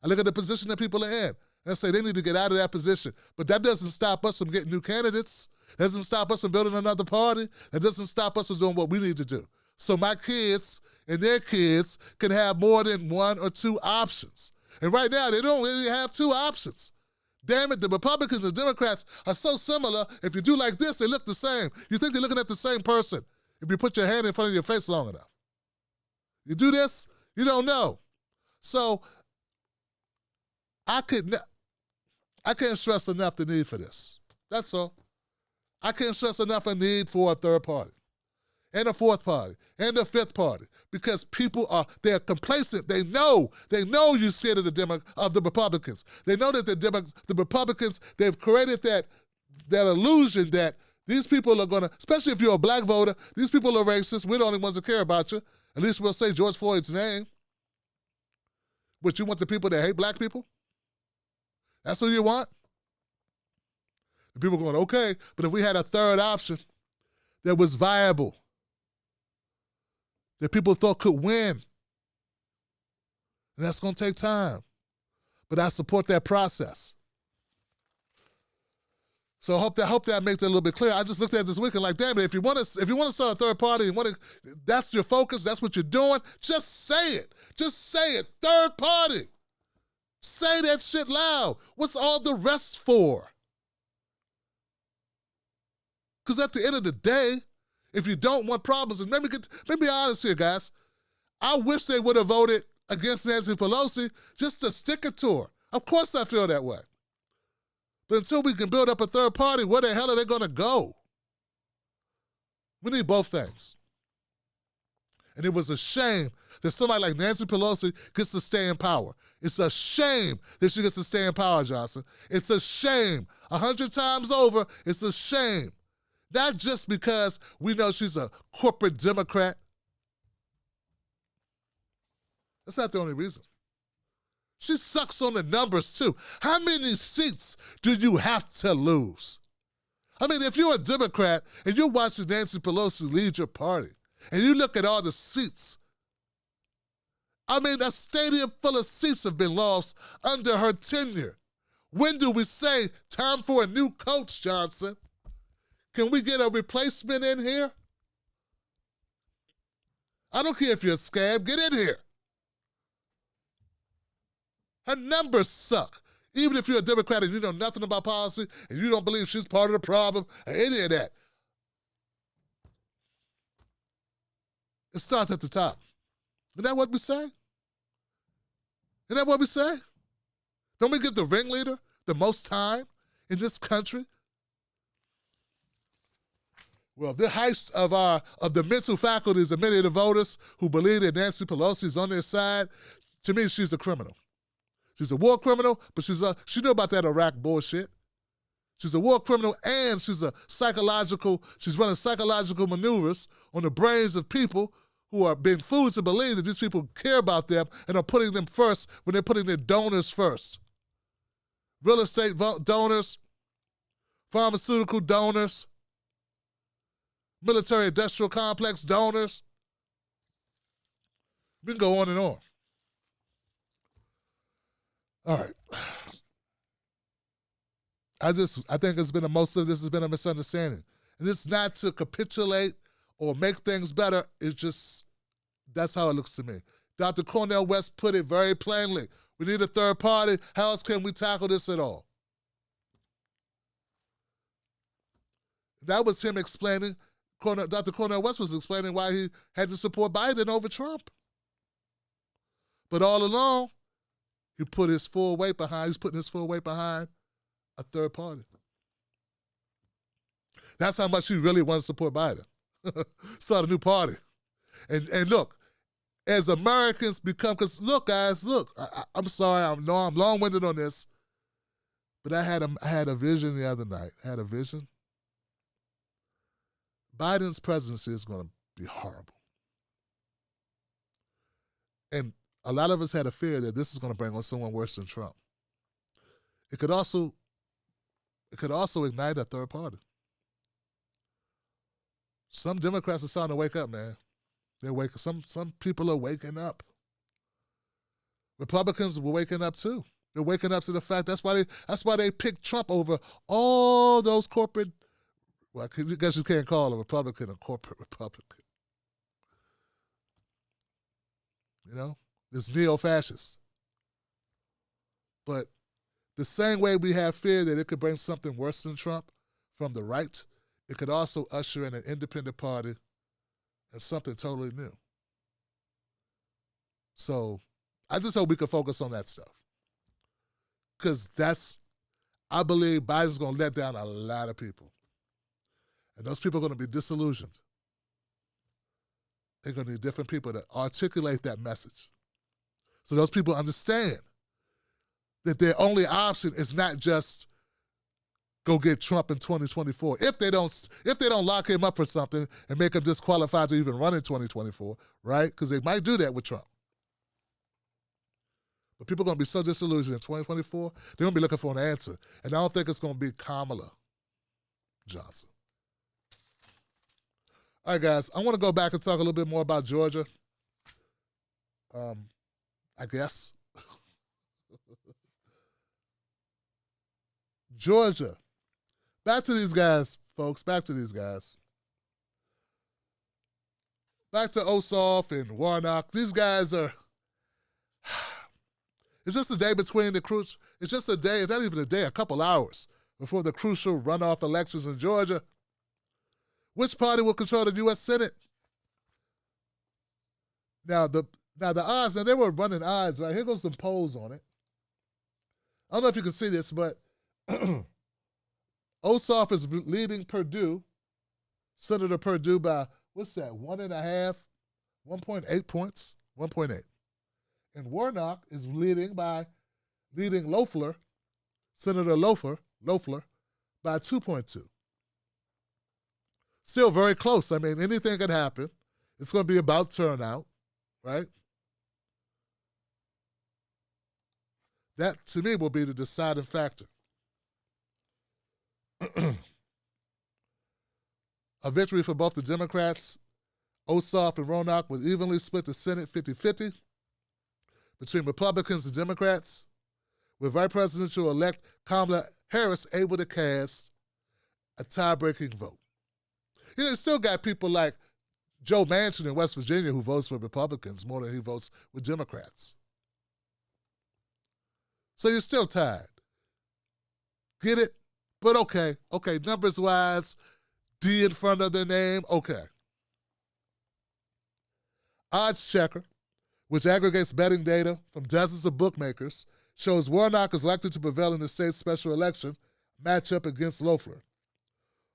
I look at the position that people are in, and I say they need to get out of that position. But that doesn't stop us from getting new candidates. That doesn't stop us from building another party. That doesn't stop us from doing what we need to do. So my kids and their kids can have more than one or two options. And right now, they don't really have two options. Damn it, the Republicans and Democrats are so similar. If you do like this, they look the same. You think you're looking at the same person if you put your hand in front of your face long enough. You do this, you don't know. So I can't stress enough the need for this. That's all. I can't stress enough a need for a third party and a fourth party and a fifth party, because people they're complacent. They know you're scared of the Republicans. They know that the Republicans, they've created that illusion that these people are going to, especially if you're a black voter, these people are racist. We're the only ones that care about you. At least we'll say George Floyd's name. But you want the people that hate black people? That's who you want? And people are going, okay, but if we had a third option that was viable, that people thought could win, and that's going to take time. But I support that process. So I hope that makes it a little bit clear. I just looked at it this weekend like, damn it, if you want to start a third party, that's your focus, that's what you're doing, just say it. Just say it. Third party. Say that shit loud. What's all the rest for? Because at the end of the day, if you don't want problems, and let me be honest here, guys. I wish they would have voted against Nancy Pelosi just to stick it to her. Of course I feel that way. But until we can build up a third party, where the hell are they going to go? We need both things. And it was a shame that somebody like Nancy Pelosi gets to stay in power. It's a shame that she gets to stay in power, Johnson. It's a shame. 100 times over, it's a shame. Not just because we know she's a corporate Democrat. That's not the only reason. She sucks on the numbers, too. How many seats do you have to lose? I mean, if you're a Democrat and you're watching Nancy Pelosi lead your party, and you look at all the seats, I mean, a stadium full of seats have been lost under her tenure. When do we say, time for a new coach, Johnson? Can we get a replacement in here? I don't care if you're a scab, get in here. Her numbers suck. Even if you're a Democrat and you know nothing about policy and you don't believe she's part of the problem or any of that. It starts at the top. Isn't that what we say? Isn't that what we say? Don't we give the ringleader the most time in this country? Well, the heist of the mental faculties of many of the voters who believe that Nancy Pelosi is on their side, to me, she's a criminal. She's a war criminal, but she knew about that Iraq bullshit. She's a war criminal and she's running psychological maneuvers on the brains of people who are being fooled to believe that these people care about them and are putting them first when they're putting their donors first. Real estate donors, pharmaceutical donors, military industrial complex donors. We can go on and on. All right. I think most of this has been a misunderstanding. And it's not to capitulate or make things better. It's just, that's how it looks to me. Dr. Cornel West put it very plainly. We need a third party. How else can we tackle this at all? That was him explaining, Dr. Cornel West was explaining why he had to support Biden over Trump. But all along, he's putting his full weight behind a third party. That's how much he really wants to support Biden. Start a new party. And look, as Americans become, because look, guys, I'm sorry, I'm long-winded on this, but I had a vision the other night. I had a vision. Biden's presidency is going to be horrible. And a lot of us had a fear that this is going to bring on someone worse than Trump. It could also ignite a third party. Some Democrats are starting to wake up, man. Some people are waking up. Republicans were waking up too. They're waking up to the fact that's why they picked Trump over all those corporate. Well, I guess you can't call a Republican a corporate Republican. You know, this neo-fascist. But the same way we have fear that it could bring something worse than Trump from the right, it could also usher in an independent party and something totally new. So I just hope we can focus on that stuff. Because I believe Biden's going to let down a lot of people. And those people are going to be disillusioned. They're going to need different people to articulate that message. So those people understand that their only option is not just go get Trump in 2024. If they don't lock him up for something and make him disqualified to even run in 2024, right? Because they might do that with Trump. But people are going to be so disillusioned in 2024, they're going to be looking for an answer. And I don't think it's going to be Kamala Johnson. All right, guys, I want to go back and talk a little bit more about Georgia. I guess. Georgia. Back to these guys, folks. Back to these guys. Back to Ossoff and Warnock. These guys are... It's just a day between the crucial... It's just a day. It's not even a day, a couple hours before the crucial runoff elections in Georgia. Which party will control the U.S. Senate? Now the odds, they were running odds, right? Here goes some polls on it. I don't know if you can see this, but Ossoff is leading Perdue, Senator Perdue, by, 1.8 points? 1.8. And Warnock is leading Loeffler, Senator Loeffler, by 2.2. Still very close. I mean, anything can happen. It's going to be about turnout, right? That, to me, will be the deciding factor. A victory for both the Democrats. Ossoff and Warnock would evenly split the Senate 50-50 between Republicans and Democrats, with Vice Presidential-elect Kamala Harris able to cast a tie-breaking vote. You know, you still got people like Joe Manchin in West Virginia who votes for Republicans more than he votes with Democrats. So you're still tied. Get it? But okay, numbers-wise, D in front of their name, okay. Odds Checker, which aggregates betting data from dozens of bookmakers, shows Warnock is likely to prevail in the state's special election matchup against Loeffler.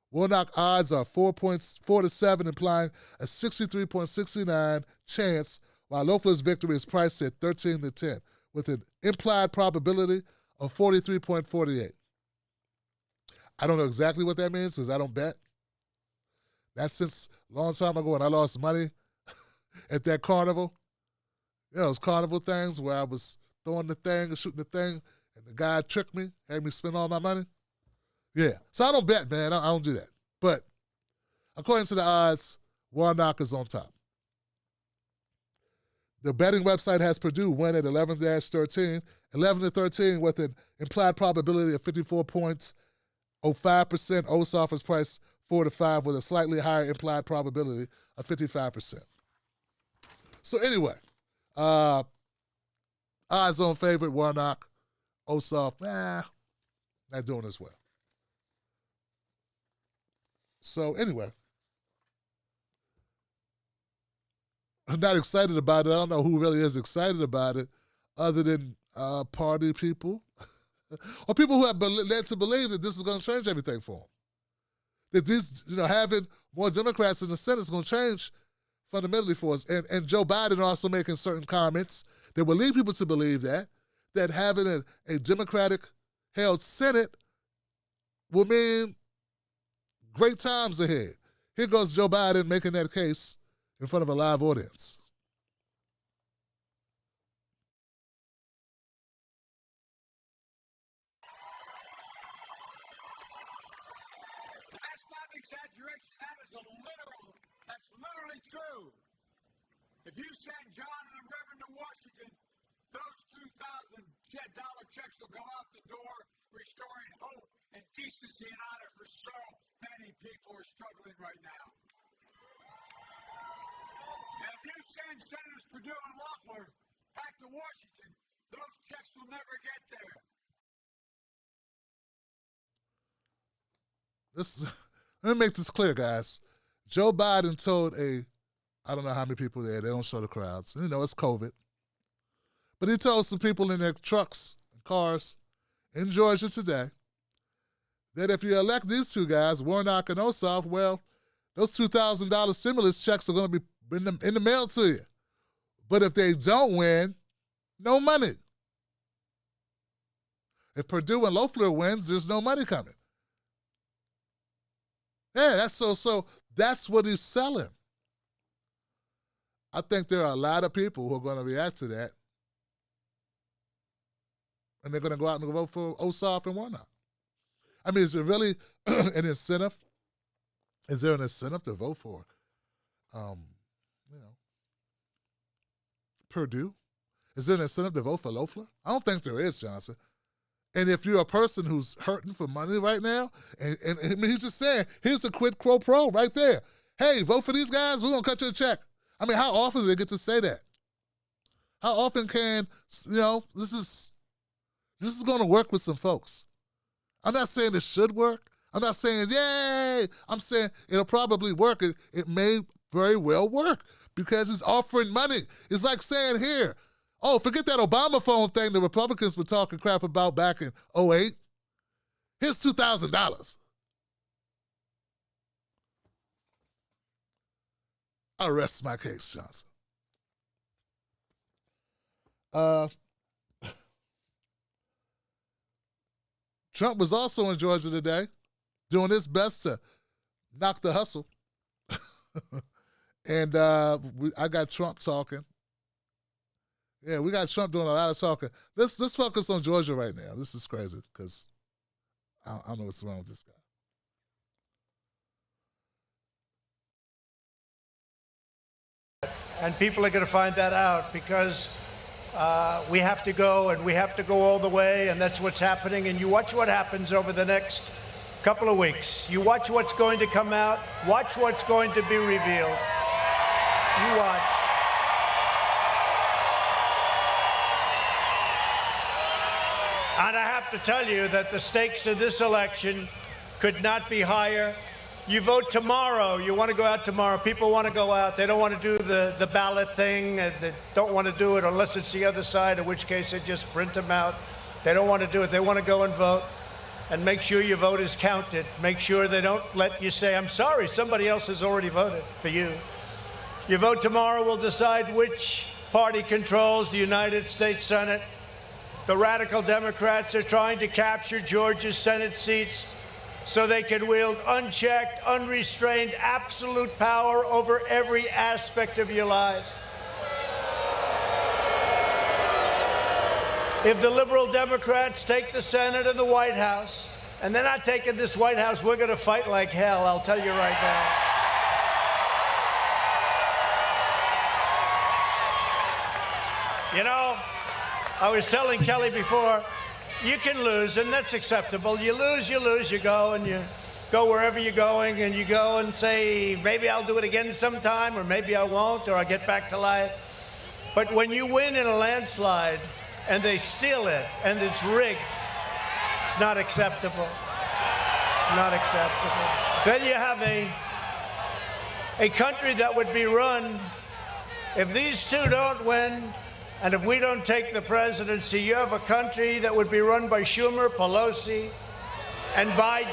Warnock odds are 4 to 7, implying a 63.69 chance, while Loeffler's victory is priced at 13 to 10, with an implied probability of 43.48. I don't know exactly what that means because I don't bet. That's since a long time ago when I lost money at that carnival. You know, those carnival things where I was throwing the thing and shooting the thing, and the guy tricked me, had me spend all my money. Yeah, so I don't bet, man. I don't do that. But according to the odds, Warnock is on top. The betting website has Purdue win at 11-13 with an implied probability of 54.05%. Ossoff is priced 4 to 5 with a slightly higher implied probability of 55%. So anyway, odds on favorite Warnock, Ossoff, not doing as well. So anyway, I'm not excited about it. I don't know who really is excited about it other than party people or people who have been led to believe that this is going to change everything for them. That this, having more Democrats in the Senate is going to change fundamentally for us. And Joe Biden also making certain comments that will lead people to believe that having a Democratic-held Senate will mean great times ahead. Here goes Joe Biden making that case in front of a live audience. That's not an exaggeration. That's literally true. If you send John and the Reverend to Washington, those $2,000 checks will go out the door, restoring hope and decency and honor for so many people who are struggling right now. And if you send Senators Perdue and Loeffler back to Washington, those checks will never get there. Let me make this clear, guys. Joe Biden told I don't know how many people there, they don't show the crowds. You know, it's COVID. But he told some people in their trucks and cars in Georgia today that if you elect these two guys, Warnock and Ossoff, well, those $2,000 stimulus checks are going to be in the mail to you. But if they don't win, no money. If Perdue and Loeffler wins, there's no money coming. Yeah, that's so that's what he's selling. I think there are a lot of people who are going to react to that. And they're going to go out and vote for Ossoff and Warnock. I mean, is there really an incentive? Is there an incentive to vote for, Perdue? Is there an incentive to vote for Loeffler? I don't think there is, Johnson. And if you're a person who's hurting for money right now, and I mean, he's just saying, here's a quid pro quo right there. Hey, vote for these guys, we're going to cut you a check. I mean, how often do they get to say that? How often can, this is going to work with some folks. I'm not saying it should work. I'm not saying, yay. I'm saying it'll probably work. It may very well work because it's offering money. It's like saying here, oh, forget that Obama phone thing the Republicans were talking crap about back in 2008. Here's $2,000. I rest my case, Johnson. Trump was also in Georgia today, doing his best to knock the hustle. And I got Trump talking. Yeah, we got Trump doing a lot of talking. Let's focus on Georgia right now. This is crazy because I don't know what's wrong with this guy. And people are going to find that out because we have to go and we have to go all the way, and that's what's happening. And you watch what happens over the next couple of weeks. You watch what's going to come out. Watch what's going to be revealed. You watch. And I have to tell you that the stakes of this election could not be higher. You vote tomorrow. You want to go out tomorrow. People want to go out. They don't want to do the ballot thing. They don't want to do it unless it's the other side, in which case they just print them out. They don't want to do it. They want to go and vote. And make sure your vote is counted. Make sure they don't let you say, I'm sorry, somebody else has already voted for you. Your vote tomorrow will decide which party controls the United States Senate. The radical Democrats are trying to capture Georgia's Senate seats so they can wield unchecked, unrestrained, absolute power over every aspect of your lives. If the liberal Democrats take the Senate and the White House, and they're not taking this White House, we're going to fight like hell, I'll tell you right now. You know, I was telling Kelly before, you can lose, and that's acceptable. You lose, you go, and you go wherever you're going, and you go and say, maybe I'll do it again sometime, or maybe I won't, or I'll get back to life. But when you win in a landslide, and they steal it, and it's rigged, it's not acceptable. It's not acceptable. Then you have a country that would be run, if these two don't win, and if we don't take the presidency, you have a country that would be run by Schumer, Pelosi, and Biden.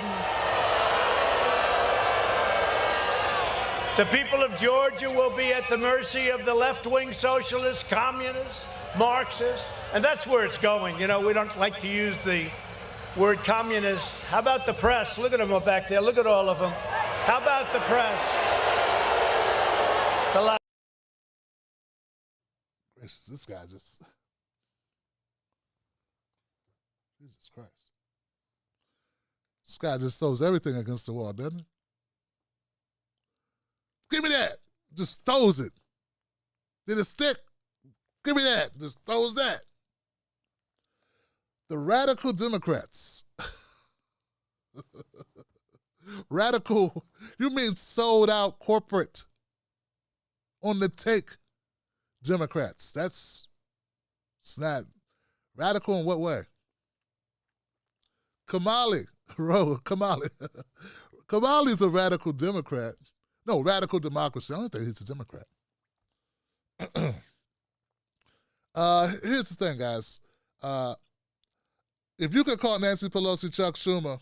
The people of Georgia will be at the mercy of the left-wing socialists, communists, Marxists, and that's where it's going. You know, we don't like to use the word communist. How about the press? Look at them back there. Look at all of them. How about the press? It's a lot. This guy just, Jesus Christ. This guy just throws everything against the wall, doesn't he? Give me that. Just throws it. Did it stick? Give me that. Just throws that. The radical Democrats. Radical, you mean sold out corporate on the take Democrats. It's not radical in what way? Kamala. Kamala's a radical Democrat. No, radical democracy. I don't think he's a Democrat. Here's the thing, guys. If you could call Nancy Pelosi, Chuck Schumer,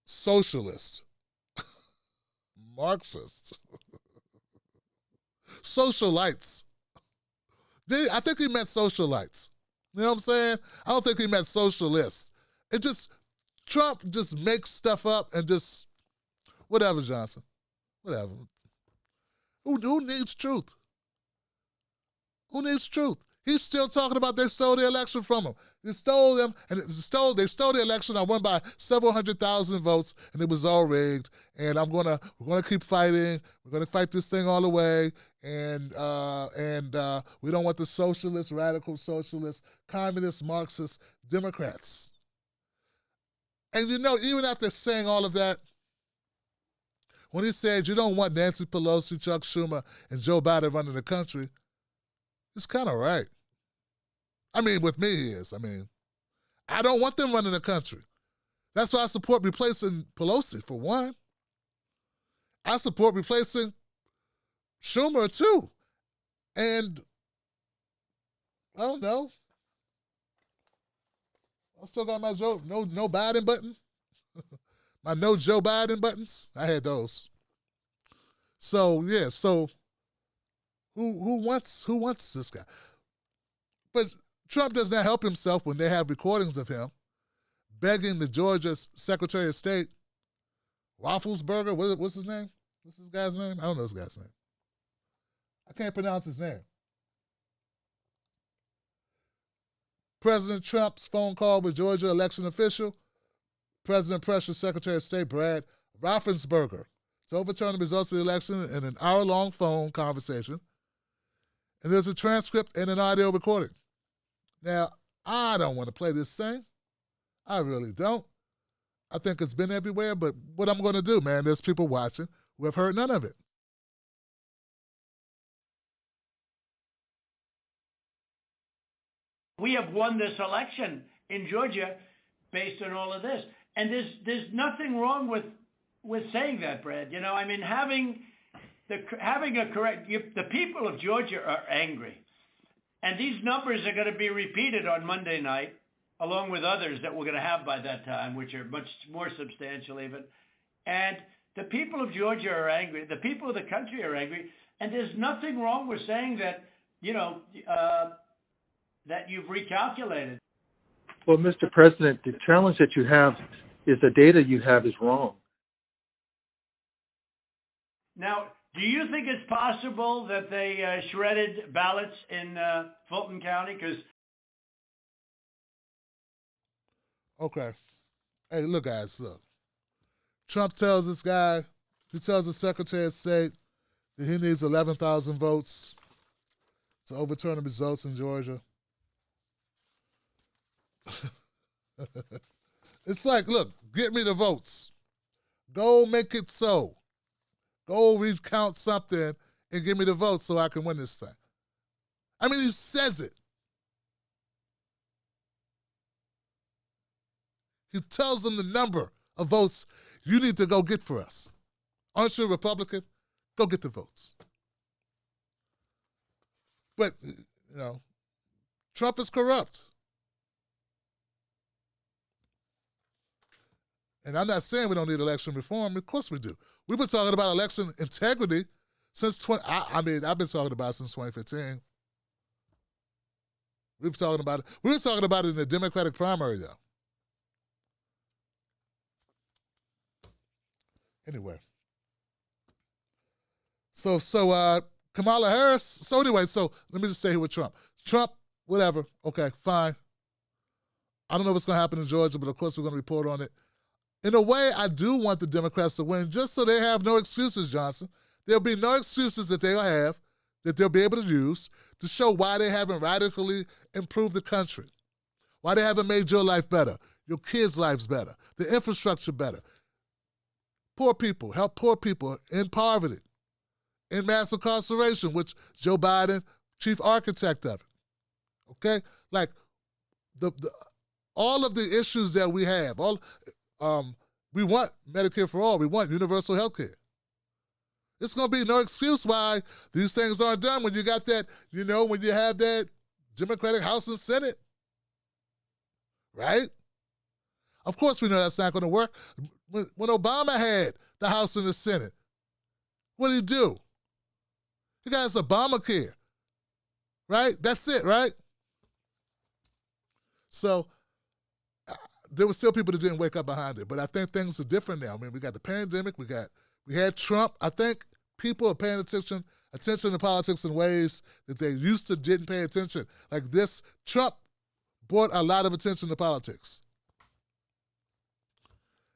socialist, Marxist, socialites, I think he meant socialites. You know what I'm saying? I don't think he meant socialists. Trump just makes stuff up and just, whatever, Johnson. Whatever. Who needs truth? Who needs truth? He's still talking about they stole the election from him. They stole them, and they stole the election. I won by several 100,000 votes, and it was all rigged. And we're gonna keep fighting. We're gonna fight this thing all the way. And we don't want the socialists, radical socialists, communist, Marxist, Democrats. And even after saying all of that, when he said you don't want Nancy Pelosi, Chuck Schumer, and Joe Biden running the country, it's kind of right. I mean, with me, he is. I mean, I don't want them running the country. That's why I support replacing Pelosi, for one. I support replacing Schumer, too. And, I don't know. I still got my no Biden button. My no Joe Biden buttons. I had those. So, yeah, who wants this guy? But Trump does not help himself when they have recordings of him begging the Georgia Secretary of State, Roethlisberger, what's his name? What's this guy's name? I don't know this guy's name. I can't pronounce his name. President Trump's phone call with Georgia election official, President pressures Secretary of State Brad Raffensperger to overturn the results of the election in an hour-long phone conversation. And there's a transcript and an audio recording. Now, I don't want to play this thing. I really don't. I think it's been everywhere, but what I'm going to do, man, there's people watching who have heard none of it. We have won this election in Georgia based on all of this. And there's nothing wrong with saying that, Brad. I mean, having a correct, the people of Georgia are angry. And these numbers are going to be repeated on Monday night, along with others that we're going to have by that time, which are much more substantial even. And the people of Georgia are angry. The people of the country are angry. And there's nothing wrong with saying that, that you've recalculated. Well, Mr. President, the challenge that you have is the data you have is wrong. Now, do you think it's possible that they shredded ballots in Fulton County? Okay. Hey, look, guys, look. Trump tells this guy, he tells the Secretary of State that he needs 11,000 votes to overturn the results in Georgia. It's like, look, get me the votes. Go make it so. Go recount something and give me the votes so I can win this thing. I mean, he says it. He tells them the number of votes you need to go get for us. Aren't you a Republican? Go get the votes. But, Trump is corrupt. And I'm not saying we don't need election reform. Of course we do. We've been talking about election integrity since I've been talking about it since 2015. We were talking about it in the Democratic primary, though. Anyway. So Kamala Harris. So anyway, let me just say here with Trump. Trump, whatever. Okay, fine. I don't know what's going to happen in Georgia, but of course we're going to report on it. In a way, I do want the Democrats to win just so they have no excuses, Johnson. There'll be no excuses that they'll have, that they'll be able to use to show why they haven't radically improved the country, why they haven't made your life better, your kids' lives better, the infrastructure better. Poor people, help poor people in poverty, in mass incarceration, which Joe Biden, chief architect of it. Okay? Like, all of the issues that we have, we want Medicare for all. We want universal health care. It's going to be no excuse why these things aren't done when you got that, when you have that Democratic House and Senate. Right? Of course we know that's not going to work. When Obama had the House and the Senate, what did he do? He got us Obamacare. Right? That's it, right? So there were still people that didn't wake up behind it, but I think things are different now. I mean, we got the pandemic, we had Trump. I think people are paying attention to politics in ways that they used to didn't pay attention. Like this, Trump brought a lot of attention to politics.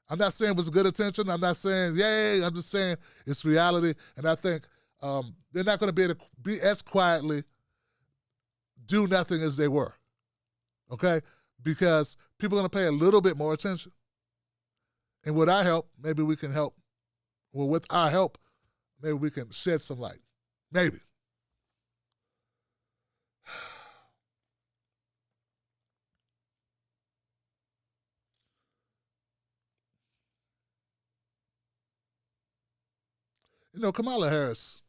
I'm not saying it was good attention. I'm not saying yay. I'm just saying it's reality, and I think they're not going to be able to be as quietly do nothing as they were. Okay? Because people are going to pay a little bit more attention. And with our help, maybe we can help. Well, with our help, maybe we can shed some light. Maybe. Kamala Harris.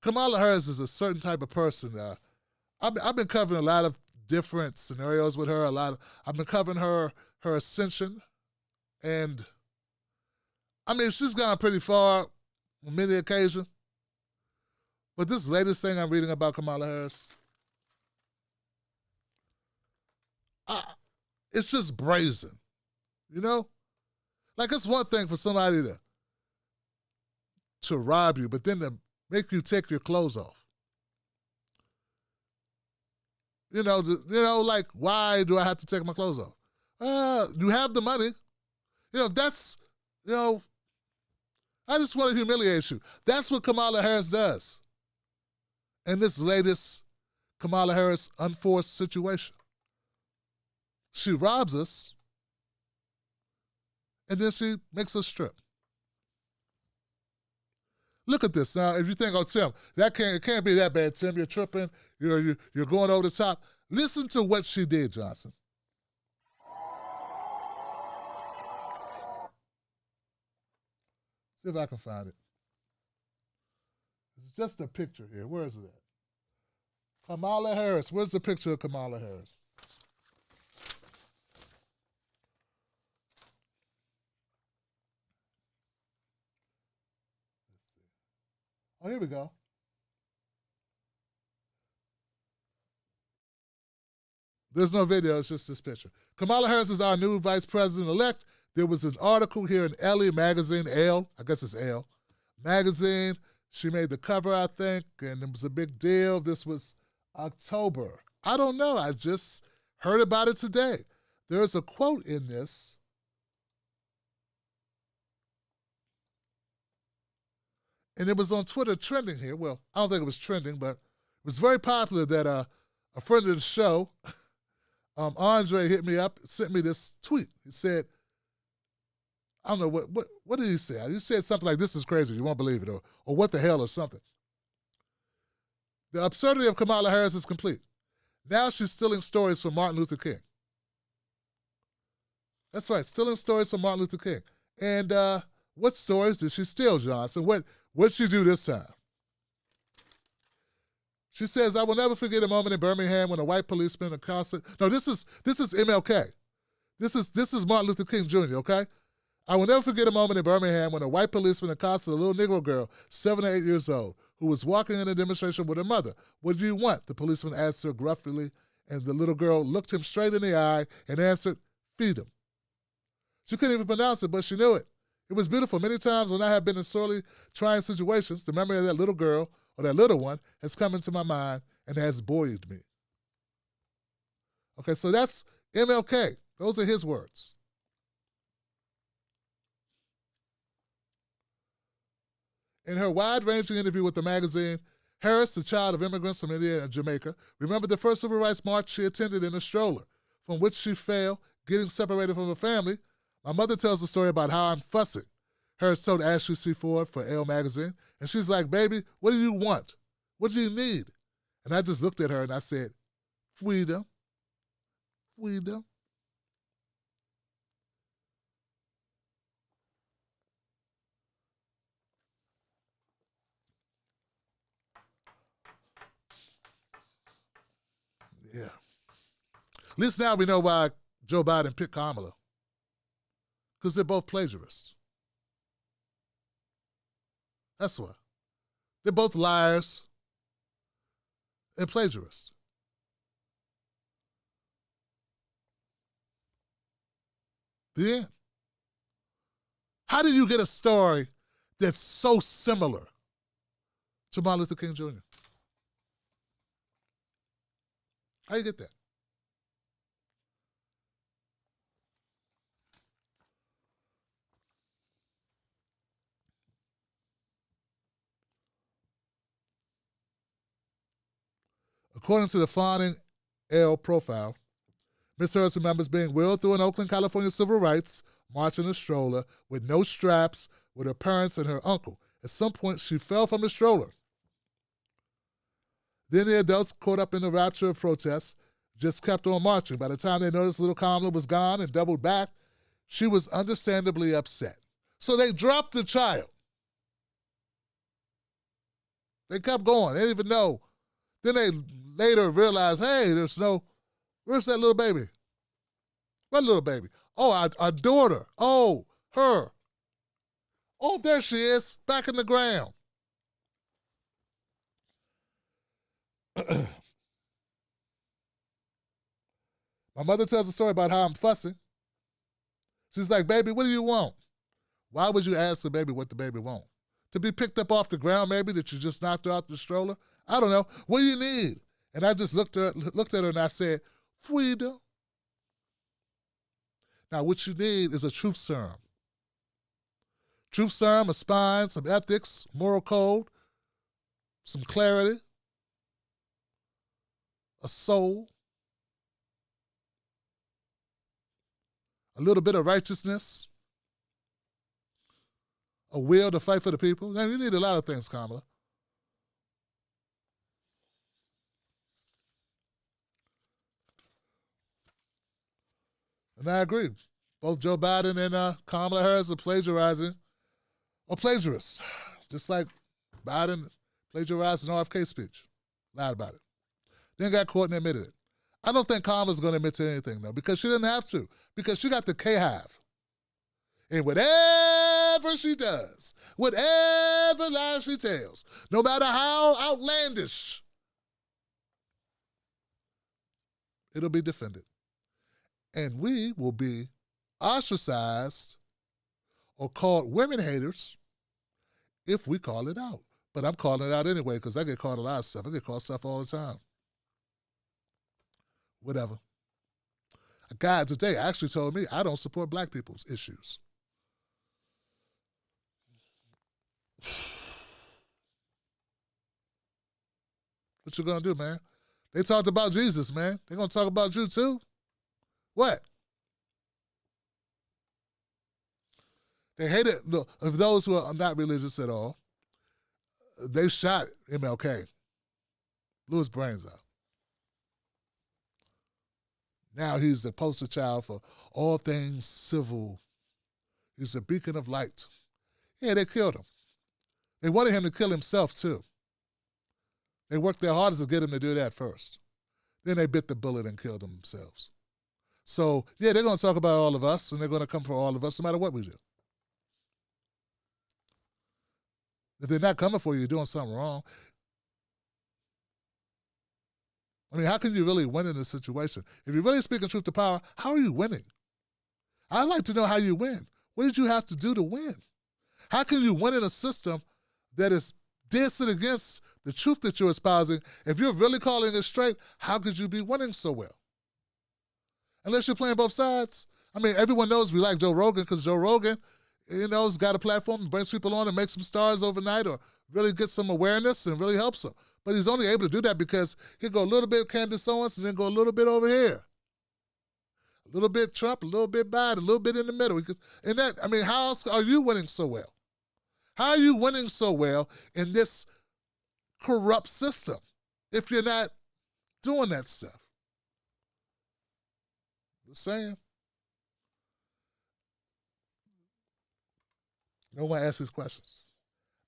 Kamala Harris is a certain type of person. I've been covering a lot of different scenarios with her. I've been covering her ascension, and I mean she's gone pretty far on many occasions. But this latest thing I'm reading about Kamala Harris, it's just brazen, Like it's one thing for somebody to rob you, but then to make you take your clothes off. Like, why do I have to take my clothes off? You have the money. That's, I just want to humiliate you. That's what Kamala Harris does. In this latest Kamala Harris unforced situation. She robs us, and then she makes us strip. Look at this. Now, if you think, oh, Tim, it can't be that bad, Tim. You're tripping. You're going over the top. Listen to what she did, Johnson. See if I can find it. It's just a picture here. Where is it at? Kamala Harris. Where's the picture of Kamala Harris? Oh, here we go. There's no video, it's just this picture. Kamala Harris is our new vice president-elect. There was an article here in Elle magazine, I guess it's Elle magazine. She made the cover, I think, and it was a big deal. This was October. I don't know, I just heard about it today. There's a quote in this. And it was on Twitter trending here. Well, I don't think it was trending, but it was very popular that a friend of the show, Andre, hit me up, sent me this tweet. He said, I don't know, what did he say? He said something like, this is crazy, you won't believe it, or what the hell, or something. The absurdity of Kamala Harris is complete. Now she's stealing stories from Martin Luther King. That's right, stealing stories from Martin Luther King. And what stories did she steal, Johnson? What'd she do this time? She says, I will never forget a moment in Birmingham when a white policeman accosted. No, this is MLK. This is Martin Luther King Jr., okay? I will never forget a moment in Birmingham when a white policeman accosted a little Negro girl, 7 or 8 years old, who was walking in a demonstration with her mother. What do you want? The policeman asked her gruffly, and the little girl looked him straight in the eye and answered, feed him. She couldn't even pronounce it, but she knew it. It was beautiful. Many times when I have been in sorely trying situations, the memory of that little girl or that little one has come into my mind and has buoyed me. Okay, so that's MLK. Those are his words. In her wide-ranging interview with the magazine, Harris, the child of immigrants from India and Jamaica, remembered the first civil rights march she attended in a stroller, from which she fell, getting separated from her family. My mother tells the story about how I'm fussing. Harris told Ashley C. Ford for Elle magazine, and she's like, baby, what do you want? What do you need? And I just looked at her and I said, freedom, freedom. Yeah. At least now we know why Joe Biden picked Kamala. Because they're both plagiarists. That's why. They're both liars and plagiarists. The end. How do you get a story that's so similar to Martin Luther King Jr.? How do you get that? According to the Fawning L profile, Ms. Harris remembers being wheeled through an Oakland, California civil rights march in a stroller with no straps with her parents and her uncle. At some point, she fell from the stroller. Then the adults, caught up in the rapture of protests, just kept on marching. By the time they noticed little Kamala was gone and doubled back, she was understandably upset. So they dropped the child. They kept going. They didn't even know. Then they later realized, hey, where's that little baby? What little baby? Oh, our daughter. Oh, her. Oh, there she is, back in the ground. My mother tells a story about how I'm fussing. She's like, baby, what do you want? Why would you ask the baby what the baby wants? To be picked up off the ground, maybe, that you just knocked her out the stroller? I don't know. What do you need? And I just looked at her and I said, freedom. Now, what you need is a truth serum. Truth serum, a spine, some ethics, moral code, some clarity, a soul, a little bit of righteousness, a will to fight for the people. Now, you need a lot of things, Kamala. And I agree. Both Joe Biden and Kamala Harris are plagiarizing or plagiarists. Just like Biden plagiarized an RFK speech. Lied about it. Then got caught and admitted it. I don't think Kamala's going to admit to anything, though, because she didn't have to. Because she got the K-Hive. And whatever she does, whatever lie she tells, no matter how outlandish, it'll be defended. And we will be ostracized or called women haters if we call it out. But I'm calling it out anyway because I get called a lot of stuff. I get called stuff all the time. Whatever. A guy today actually told me I don't support black people's issues. What you gonna do, man? They talked about Jesus, man. They're gonna talk about you too? What? They hated, look, of those who are not religious at all, they shot MLK. Blew his brains out. Now he's the poster child for all things civil. He's a beacon of light. Yeah, they killed him. They wanted him to kill himself too. They worked their hardest to get him to do that first. Then they bit the bullet and killed him themselves. So, yeah, they're going to talk about all of us, and they're going to come for all of us no matter what we do. If they're not coming for you, you're doing something wrong. I mean, how can you really win in this situation? If you're really speaking truth to power, how are you winning? I'd like to know how you win. What did you have to do to win? How can you win in a system that is dancing against the truth that you're espousing? If you're really calling it straight, how could you be winning so well? Unless you're playing both sides. I mean, everyone knows we like Joe Rogan because Joe Rogan, has got a platform and brings people on and makes some stars overnight or really gets some awareness and really helps them. But he's only able to do that because he'll go a little bit Candace Owens and then go a little bit over here. A A little bit Trump, a little bit Biden, a little bit in the middle. And that, I mean, how else are you winning so well? How are you winning so well in this corrupt system if you're not doing that stuff? Just saying. No one asks these questions.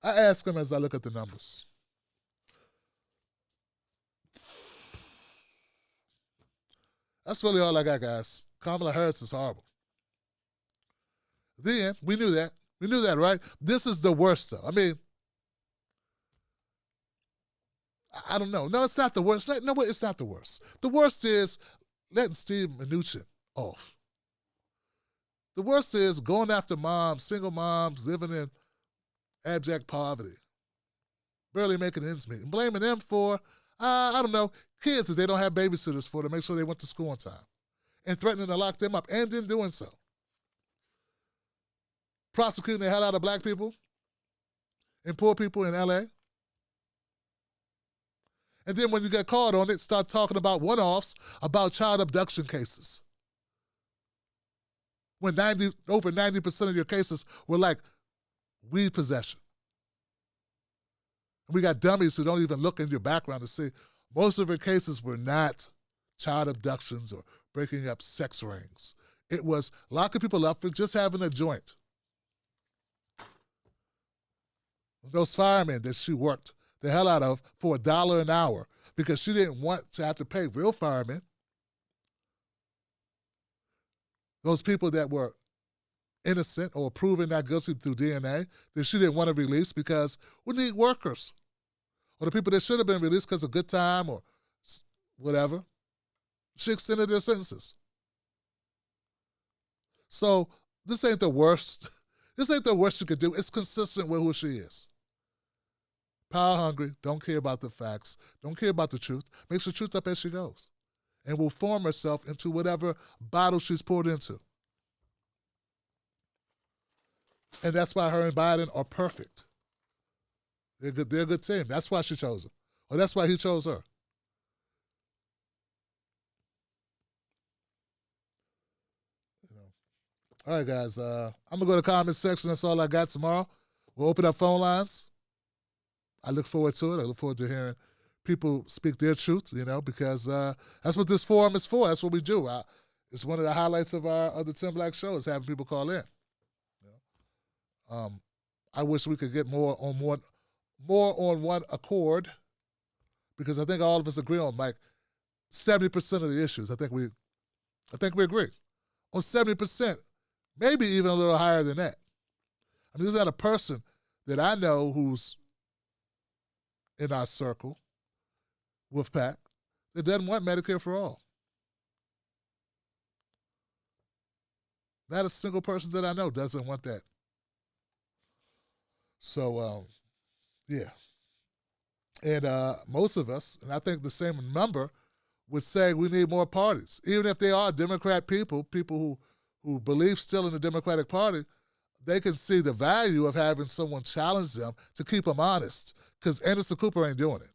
I ask them as I look at the numbers. That's really all I got, guys. Kamala Harris is horrible. Then, we knew that. We knew that, right? This is the worst, though. I mean, I don't know. No, it's not the worst. No, it's not the worst. The worst is letting Steve Mnuchin off. The worst is going after moms, single moms, living in abject poverty, barely making ends meet, and blaming them for, I don't know, kids that they don't have babysitters for to make sure they went to school on time, and threatening to lock them up, and in doing so, prosecuting the hell out of black people and poor people in LA. And then when you get caught on it, start talking about one-offs, about child abduction cases. When over 90% of your cases were like weed possession. And we got dummies who don't even look in your background to see most of your cases were not child abductions or breaking up sex rings. It was locking people up for just having a joint. Those firemen that she worked the hell out of for $1 an hour because she didn't want to have to pay real firemen. Those people that were innocent or proven not guilty through DNA that she didn't want to release because we need workers. Or the people that should have been released because of good time or whatever. She extended their sentences. So this ain't the worst. This ain't the worst you could do. It's consistent with who she is. Power hungry, don't care about the facts, don't care about the truth, makes the truth up as she goes, and will form herself into whatever bottle she's poured into. And that's why her and Biden are perfect. They're a good team. That's why she chose him. Or that's why he chose her. All right, guys. I'm going to go to the comment section. That's all I got tomorrow. We'll open up phone lines. I look forward to it. I look forward to hearing people speak their truth, because that's what this forum is for. That's what we do. It's one of the highlights of the Tim Black show is having people call in. I wish we could get more on one accord, because I think all of us agree on like 70% of the issues. I think we agree on 70%, maybe even a little higher than that. I mean, there's not a person that I know who's in our circle with PAC that doesn't want Medicare for all. Not a single person that I know doesn't want that. So, yeah. And most of us, and I think the same number, would say we need more parties. Even if they are Democrat people who believe still in the Democratic Party, they can see the value of having someone challenge them to keep them honest, because Anderson Cooper ain't doing it.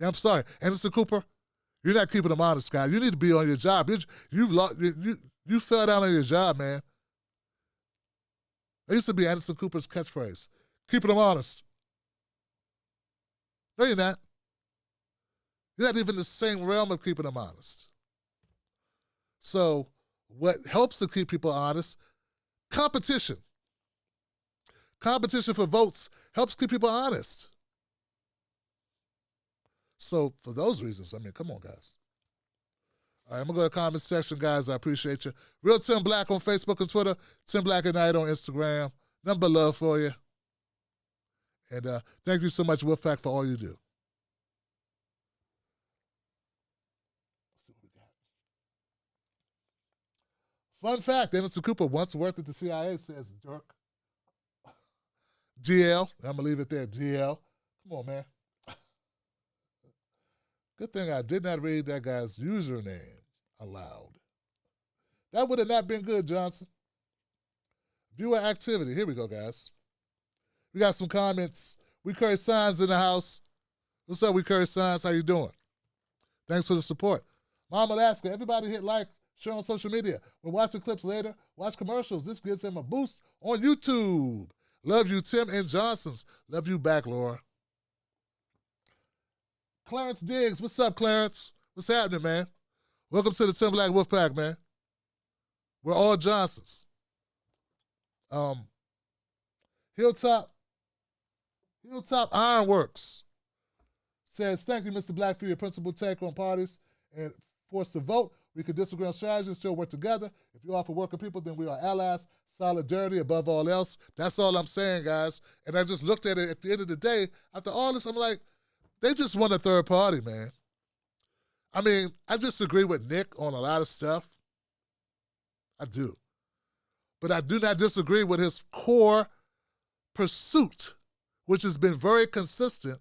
Yeah, I'm sorry. Anderson Cooper, you're not keeping them honest, guy. You need to be on your job. You fell down on your job, man. That used to be Anderson Cooper's catchphrase. Keeping them honest. No, you're not. You're not even in the same realm of keeping them honest. So what helps to keep people honest? Competition. Competition for votes helps keep people honest. So for those reasons, I mean, come on, guys. All right, I'm going to go to the comment section, guys. I appreciate you. Real Tim Black on Facebook and Twitter. Tim Black at Night on Instagram. Nothing but love for you. And thank you so much, Wolfpack, for all you do. Let's see what we got. Fun fact, Anderson Cooper once worked at the CIA, says Dirk. GL. I'm going to leave it there, GL. Come on, man. Good thing I did not read that guy's username aloud. That would have not been good, Johnson. Viewer activity. Here we go, guys. We got some comments. We Curry Signs in the house. What's up, We Curry Signs? How you doing? Thanks for the support. Mama Alaska, everybody hit like, share on social media. We're watching clips later. Watch commercials. This gives him a boost on YouTube. Love you, Tim and Johnsons. Love you back, Laura. Clarence Diggs. What's up, Clarence? What's happening, man? Welcome to the Tim Black Wolfpack, man. We're all Johnsons. Hilltop Ironworks says, thank you, Mr. Black, for your principled take on parties and force to vote. We could disagree on strategies, still work together. If you are for working people, then we are allies. Solidarity above all else. That's all I'm saying, guys. And I just looked at it at the end of the day. After all this, I'm like, they just want a third party, man. I mean, I disagree with Nick on a lot of stuff. I do. But I do not disagree with his core pursuit, which has been very consistent,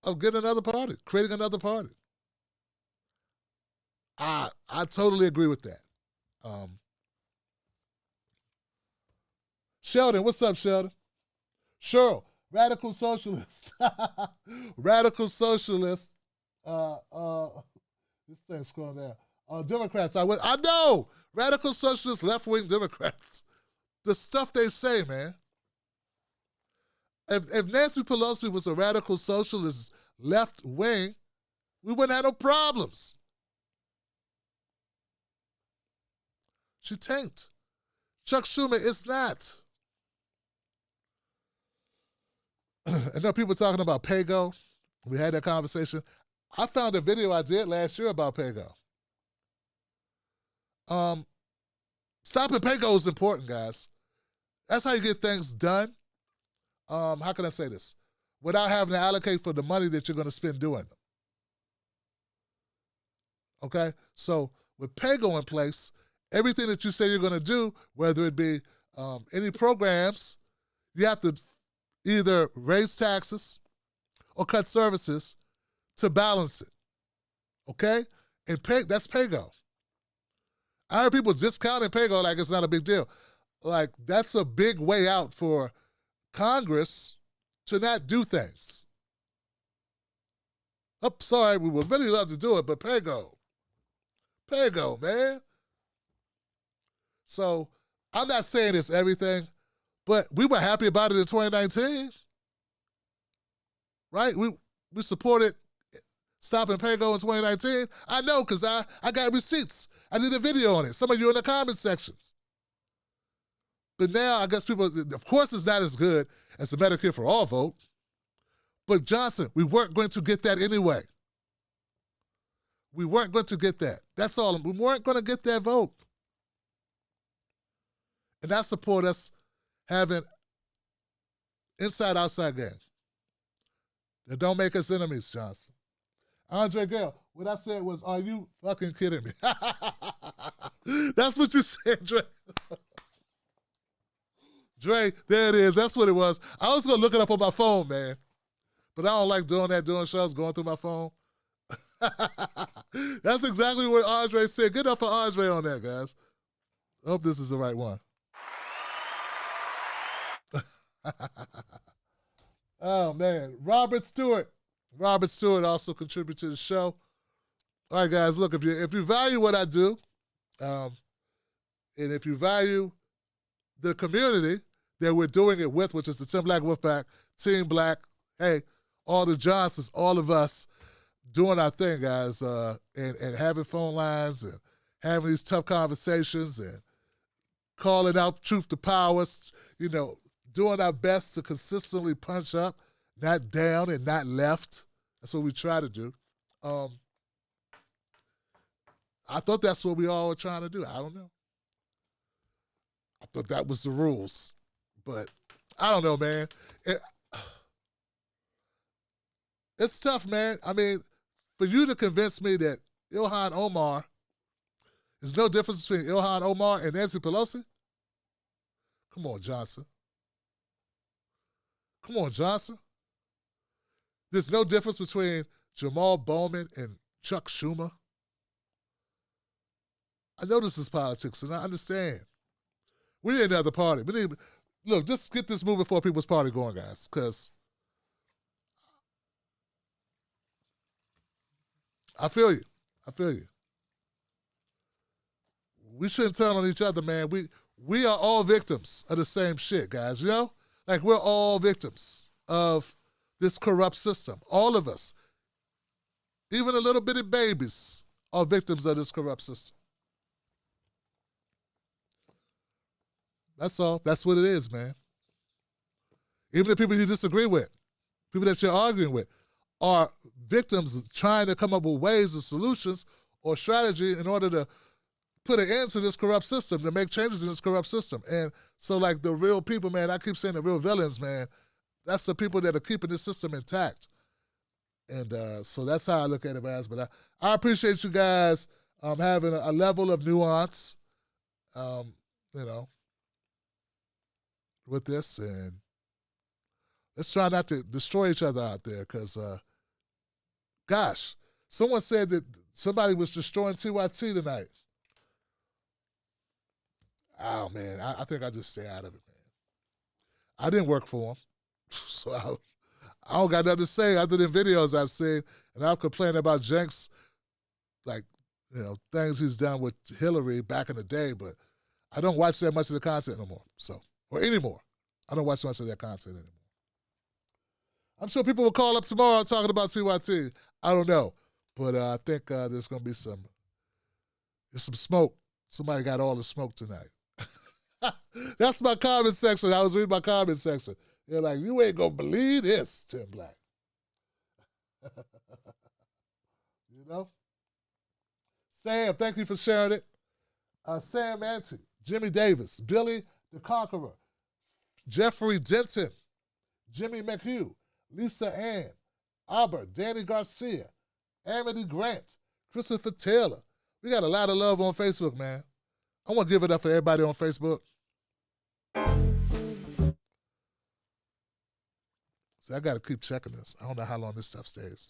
of getting another party, creating another party. I totally agree with that. Sheldon, what's up, Sheldon? Cheryl, radical socialist. Radical socialist. This thing's scrolling down. Democrats, I know! Radical socialist, left-wing Democrats. The stuff they say, man. If Nancy Pelosi was a radical socialist left-wing, we wouldn't have no problems. She tanked. Chuck Schumer is not. I know people talking about PAYGO. We had that conversation. I found a video I did last year about PAYGO. Stopping PAYGO is important, guys. That's how you get things done. How can I say this? Without having to allocate for the money that you're going to spend doing them. Okay? So with PAYGO in place, everything that you say you're going to do, whether it be any programs, you have to either raise taxes or cut services to balance it. Okay? And that's PAYGO. I heard people discounting PAYGO like it's not a big deal. Like, that's a big way out for Congress to not do things. Oh, sorry, we would really love to do it, but PAYGO, man. So I'm not saying it's everything, but we were happy about it in 2019, right? We supported stopping PAYGO in 2019. I know, because I got receipts. I did a video on it. Some of you in the comment sections. But now I guess people, of course it's not as good as the Medicare for All vote. But Johnson, we weren't going to get that anyway. We weren't going to get that. That's all. We weren't going to get that vote. And I support us having inside-outside game. That don't make us enemies, Johnson. Andre Gale, what I said was, are you fucking kidding me? That's what you said, Dre. Dre, there it is. That's what it was. I was going to look it up on my phone, man. But I don't like doing that, doing shows, going through my phone. That's exactly what Andre said. Good enough for Andre on that, guys. I hope this is the right one. Oh, man. Robert Stewart also contributed to the show. All right, guys, look, if you value what I do, and if you value the community that we're doing it with, which is the Tim Black Wolfpack, Team Black, hey, all the Johnsons, all of us doing our thing, guys, and having phone lines and having these tough conversations and calling out truth to power, you know, doing our best to consistently punch up, not down and not left. That's what we try to do. I thought that's what we all were trying to do. I don't know. I thought that was the rules. But I don't know, man. It's tough, man. I mean, for you to convince me that Ilhan Omar, there's no difference between Ilhan Omar and Nancy Pelosi? Come on, Johnson. Come on, Johnson. There's no difference between Jamal Bowman and Chuck Schumer? I know this is politics, and I understand. We need another party. Look, just get this moving for People's Party going, guys, because I feel you. I feel you. We shouldn't turn on each other, man. We are all victims of the same shit, guys, you know? Like, we're all victims of this corrupt system. All of us. Even the little bitty babies are victims of this corrupt system. That's all. That's what it is, man. Even the people you disagree with, people that you're arguing with, are victims trying to come up with ways or solutions or strategy in order to put an end to this corrupt system, to make changes in this corrupt system. And so, like, the real people, man, I keep saying the real villains, man, that's the people that are keeping this system intact. And so that's how I look at it, guys. But I appreciate you guys having a level of nuance, you know, with this. And let's try not to destroy each other out there because, gosh, someone said that somebody was destroying TYT tonight. Oh, man, I think I just stay out of it, man. I didn't work for him, so I don't got nothing to say other than videos I've seen, and I'll complain about Jenks, like, you know, things he's done with Hillary back in the day, but I don't watch that much of the content no more, or anymore. I don't watch much of that content anymore. I'm sure people will call up tomorrow talking about TYT. I don't know, but I think there's going to be some smoke. Somebody got all the smoke tonight. That's my comment section. I was reading my comment section. They're like, you ain't going to believe this, Tim Black. You know? Sam, thank you for sharing it. Sam Ante, Jimmy Davis, Billy the Conqueror, Jeffrey Denton, Jimmy McHugh, Lisa Ann, Albert, Danny Garcia, Amity Grant, Christopher Taylor. We got a lot of love on Facebook, man. I want to give it up for everybody on Facebook. See, I got to keep checking this. I don't know how long this stuff stays.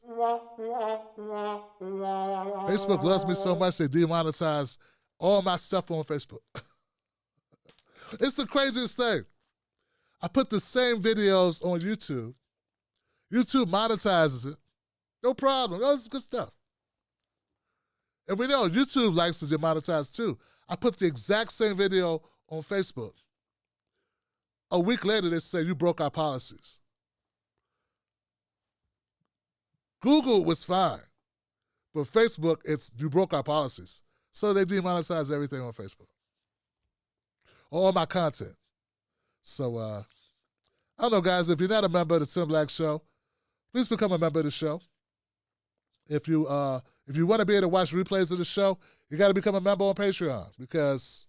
Facebook loves me so much they demonetize all my stuff on Facebook. It's the craziest thing. I put the same videos on YouTube. YouTube monetizes it. No problem. That's good stuff. And we know YouTube likes to demonetize too. I put the exact same video on Facebook. A week later, they say, you broke our policies. Google was fine. But Facebook, it's you broke our policies. So they demonetize everything on Facebook. All my content. So, I don't know, guys, if you're not a member of the Tim Black Show, please become a member of the show. If you want to be able to watch replays of the show, you got to become a member on Patreon because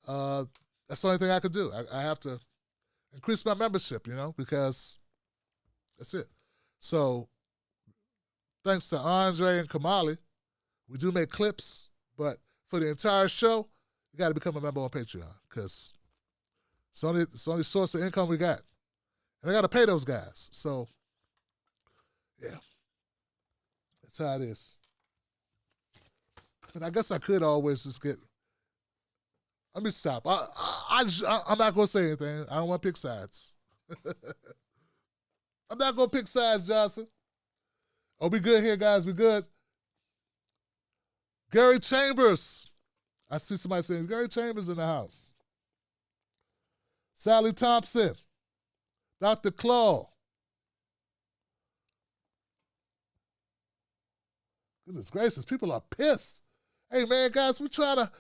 that's the only thing I could do. I have to increase my membership, you know, because that's it. So thanks to Andre and Kamala, we do make clips, but for the entire show, you got to become a member on Patreon because it's the only source of income we got. And I got to pay those guys. So, yeah. That's how it is. And I guess I could always just get. Let me stop. I'm not going to say anything. I don't want to pick sides. I'm not going to pick sides, Johnson. Oh, we good here, guys. We good. Gary Chambers. I see somebody saying Gary Chambers in the house. Sally Thompson. Dr. Claw. Goodness gracious, people are pissed. Hey man, guys, I'm trying to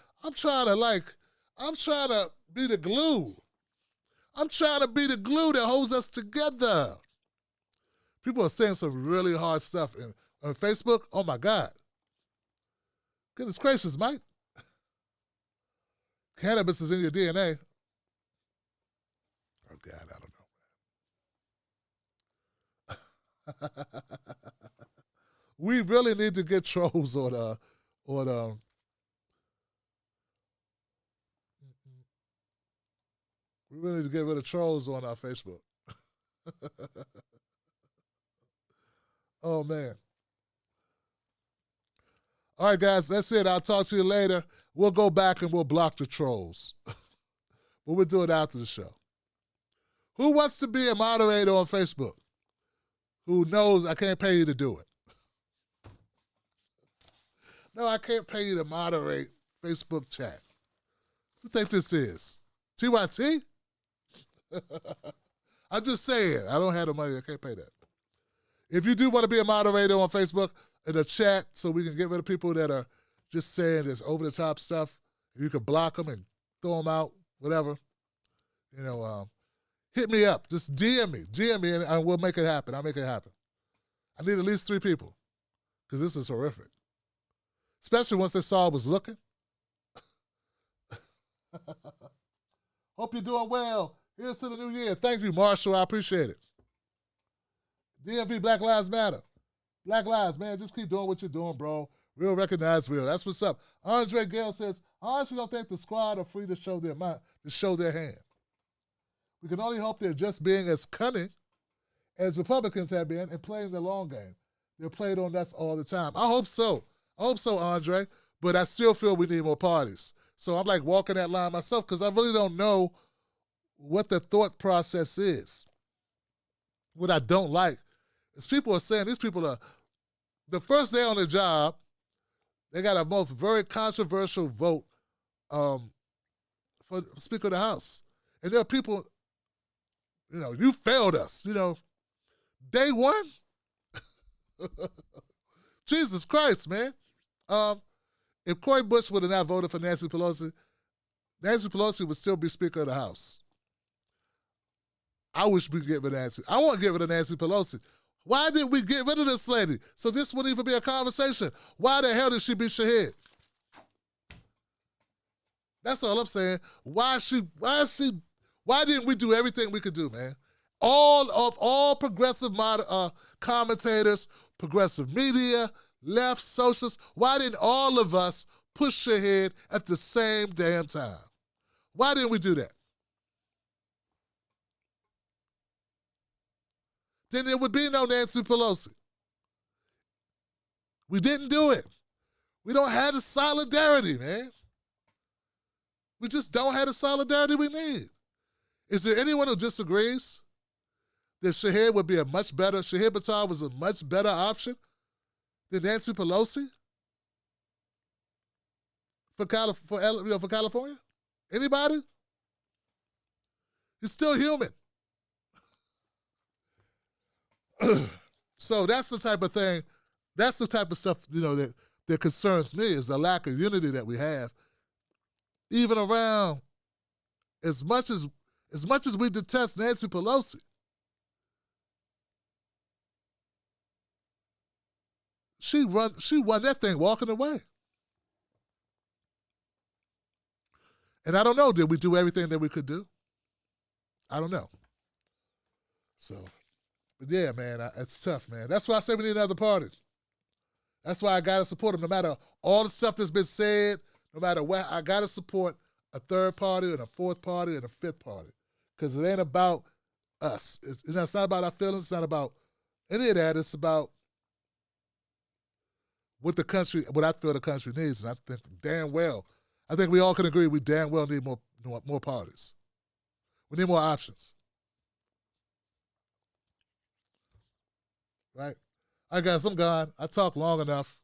be the glue. I'm trying to be the glue that holds us together. People are saying some really hard stuff on Facebook. Oh my God. Goodness gracious, Mike. Cannabis is in your DNA. Oh God, I don't know. We really need to get trolls on we really need to get rid of trolls on our Facebook. Oh man. All right, guys, that's it. I'll talk to you later. We'll go back and we'll block the trolls. But we'll do it after the show. Who wants to be a moderator on Facebook? Who knows I can't pay you to do it? No, I can't pay you to moderate Facebook chat. What do you think this is? TYT? I'm just saying, I don't have the money. I can't pay that. If you do want to be a moderator on Facebook in the chat so we can get rid of people that are just saying this over-the-top stuff, you can block them and throw them out, whatever. Hit me up. Just DM me, and we'll make it happen. I'll make it happen. I need at least 3 people because this is horrific. Especially once they saw I was looking. Hope you're doing well. Here's to the new year. Thank you, Marshall. I appreciate it. DMV, Black Lives Matter. Black Lives, man, just keep doing what you're doing, bro. Real recognize real. That's what's up. Andre Gale says, I honestly don't think the squad are free to show their hand. We can only hope they're just being as cunning as Republicans have been and playing the long game. They're playing on us all the time. I hope so. Andre. But I still feel we need more parties. So I'm like walking that line myself because I really don't know what the thought process is. What I don't like is people are saying these people are, the first day on the job, they got a most very controversial vote for Speaker of the House. And there are people, you failed us, day one. Jesus Christ, man. If Cory Bush would have not voted for Nancy Pelosi would still be Speaker of the House. I wish we could get rid of Nancy. I want to get rid of Nancy Pelosi. Why didn't we get rid of this lady? So this wouldn't even be a conversation. Why the hell did she beat your head? That's all I'm saying. Why didn't we do everything we could do, man? All progressive commentators, progressive media, left, socialists, why didn't all of us push ahead at the same damn time? Why didn't we do that? Then there would be no Nancy Pelosi. We didn't do it. We don't have the solidarity, man. We just don't have the solidarity we need. Is there anyone who disagrees that Shahid Buttar was a much better option than Nancy Pelosi for California? Anybody? He's still human. So that's the type of thing, that's the type of stuff, that concerns me is the lack of unity that we have. Even around, as much as we detest Nancy Pelosi, she won that thing walking away. And I don't know, did we do everything that we could do? I don't know. So, but yeah, man, it's tough, man. That's why I say we need another party. That's why I got to support them. No matter all the stuff that's been said, no matter what, I got to support a third party and a fourth party and a fifth party. Because it ain't about us. It's not about our feelings. It's not about any of that. It's about what I feel the country needs. And I think we all can agree we damn well need more parties. We need more options. Right? All right, guys, I'm gone. I talked long enough.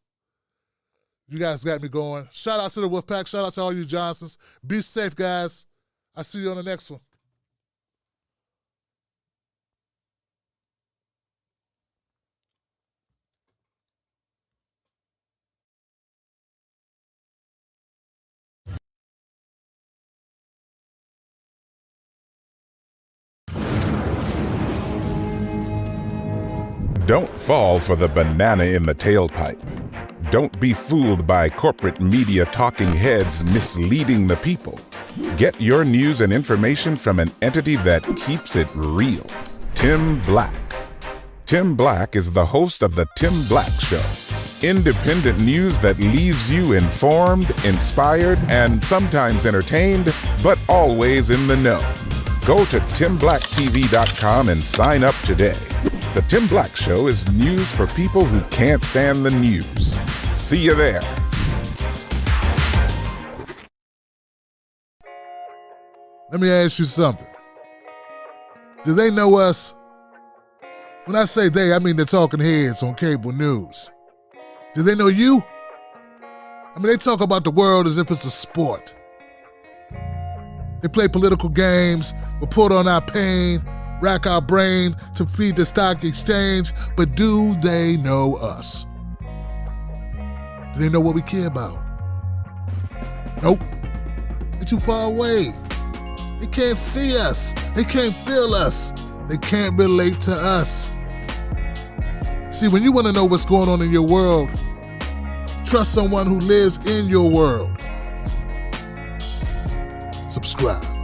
You guys got me going. Shout out to the Wolfpack. Shout out to all you Johnsons. Be safe, guys. I'll see you on the next one. Don't fall for the banana in the tailpipe. Don't be fooled by corporate media talking heads misleading the people. Get your news and information from an entity that keeps it real. Tim Black. Tim Black is the host of The Tim Black Show. Independent news that leaves you informed, inspired, and sometimes entertained, but always in the know. Go to timblacktv.com and sign up today. The Tim Black Show is news for people who can't stand the news. See you there. Let me ask you something. Do they know us? When I say they, I mean the talking heads on cable news. Do they know you? I mean, they talk about the world as if it's a sport. They play political games, report on our pain, rack our brain to feed the stock exchange, but do they know us? Do they know what we care about? Nope. They're too far away. They can't see us. They can't feel us. They can't relate to us. See, when you want to know what's going on in your world, trust someone who lives in your world. Subscribe.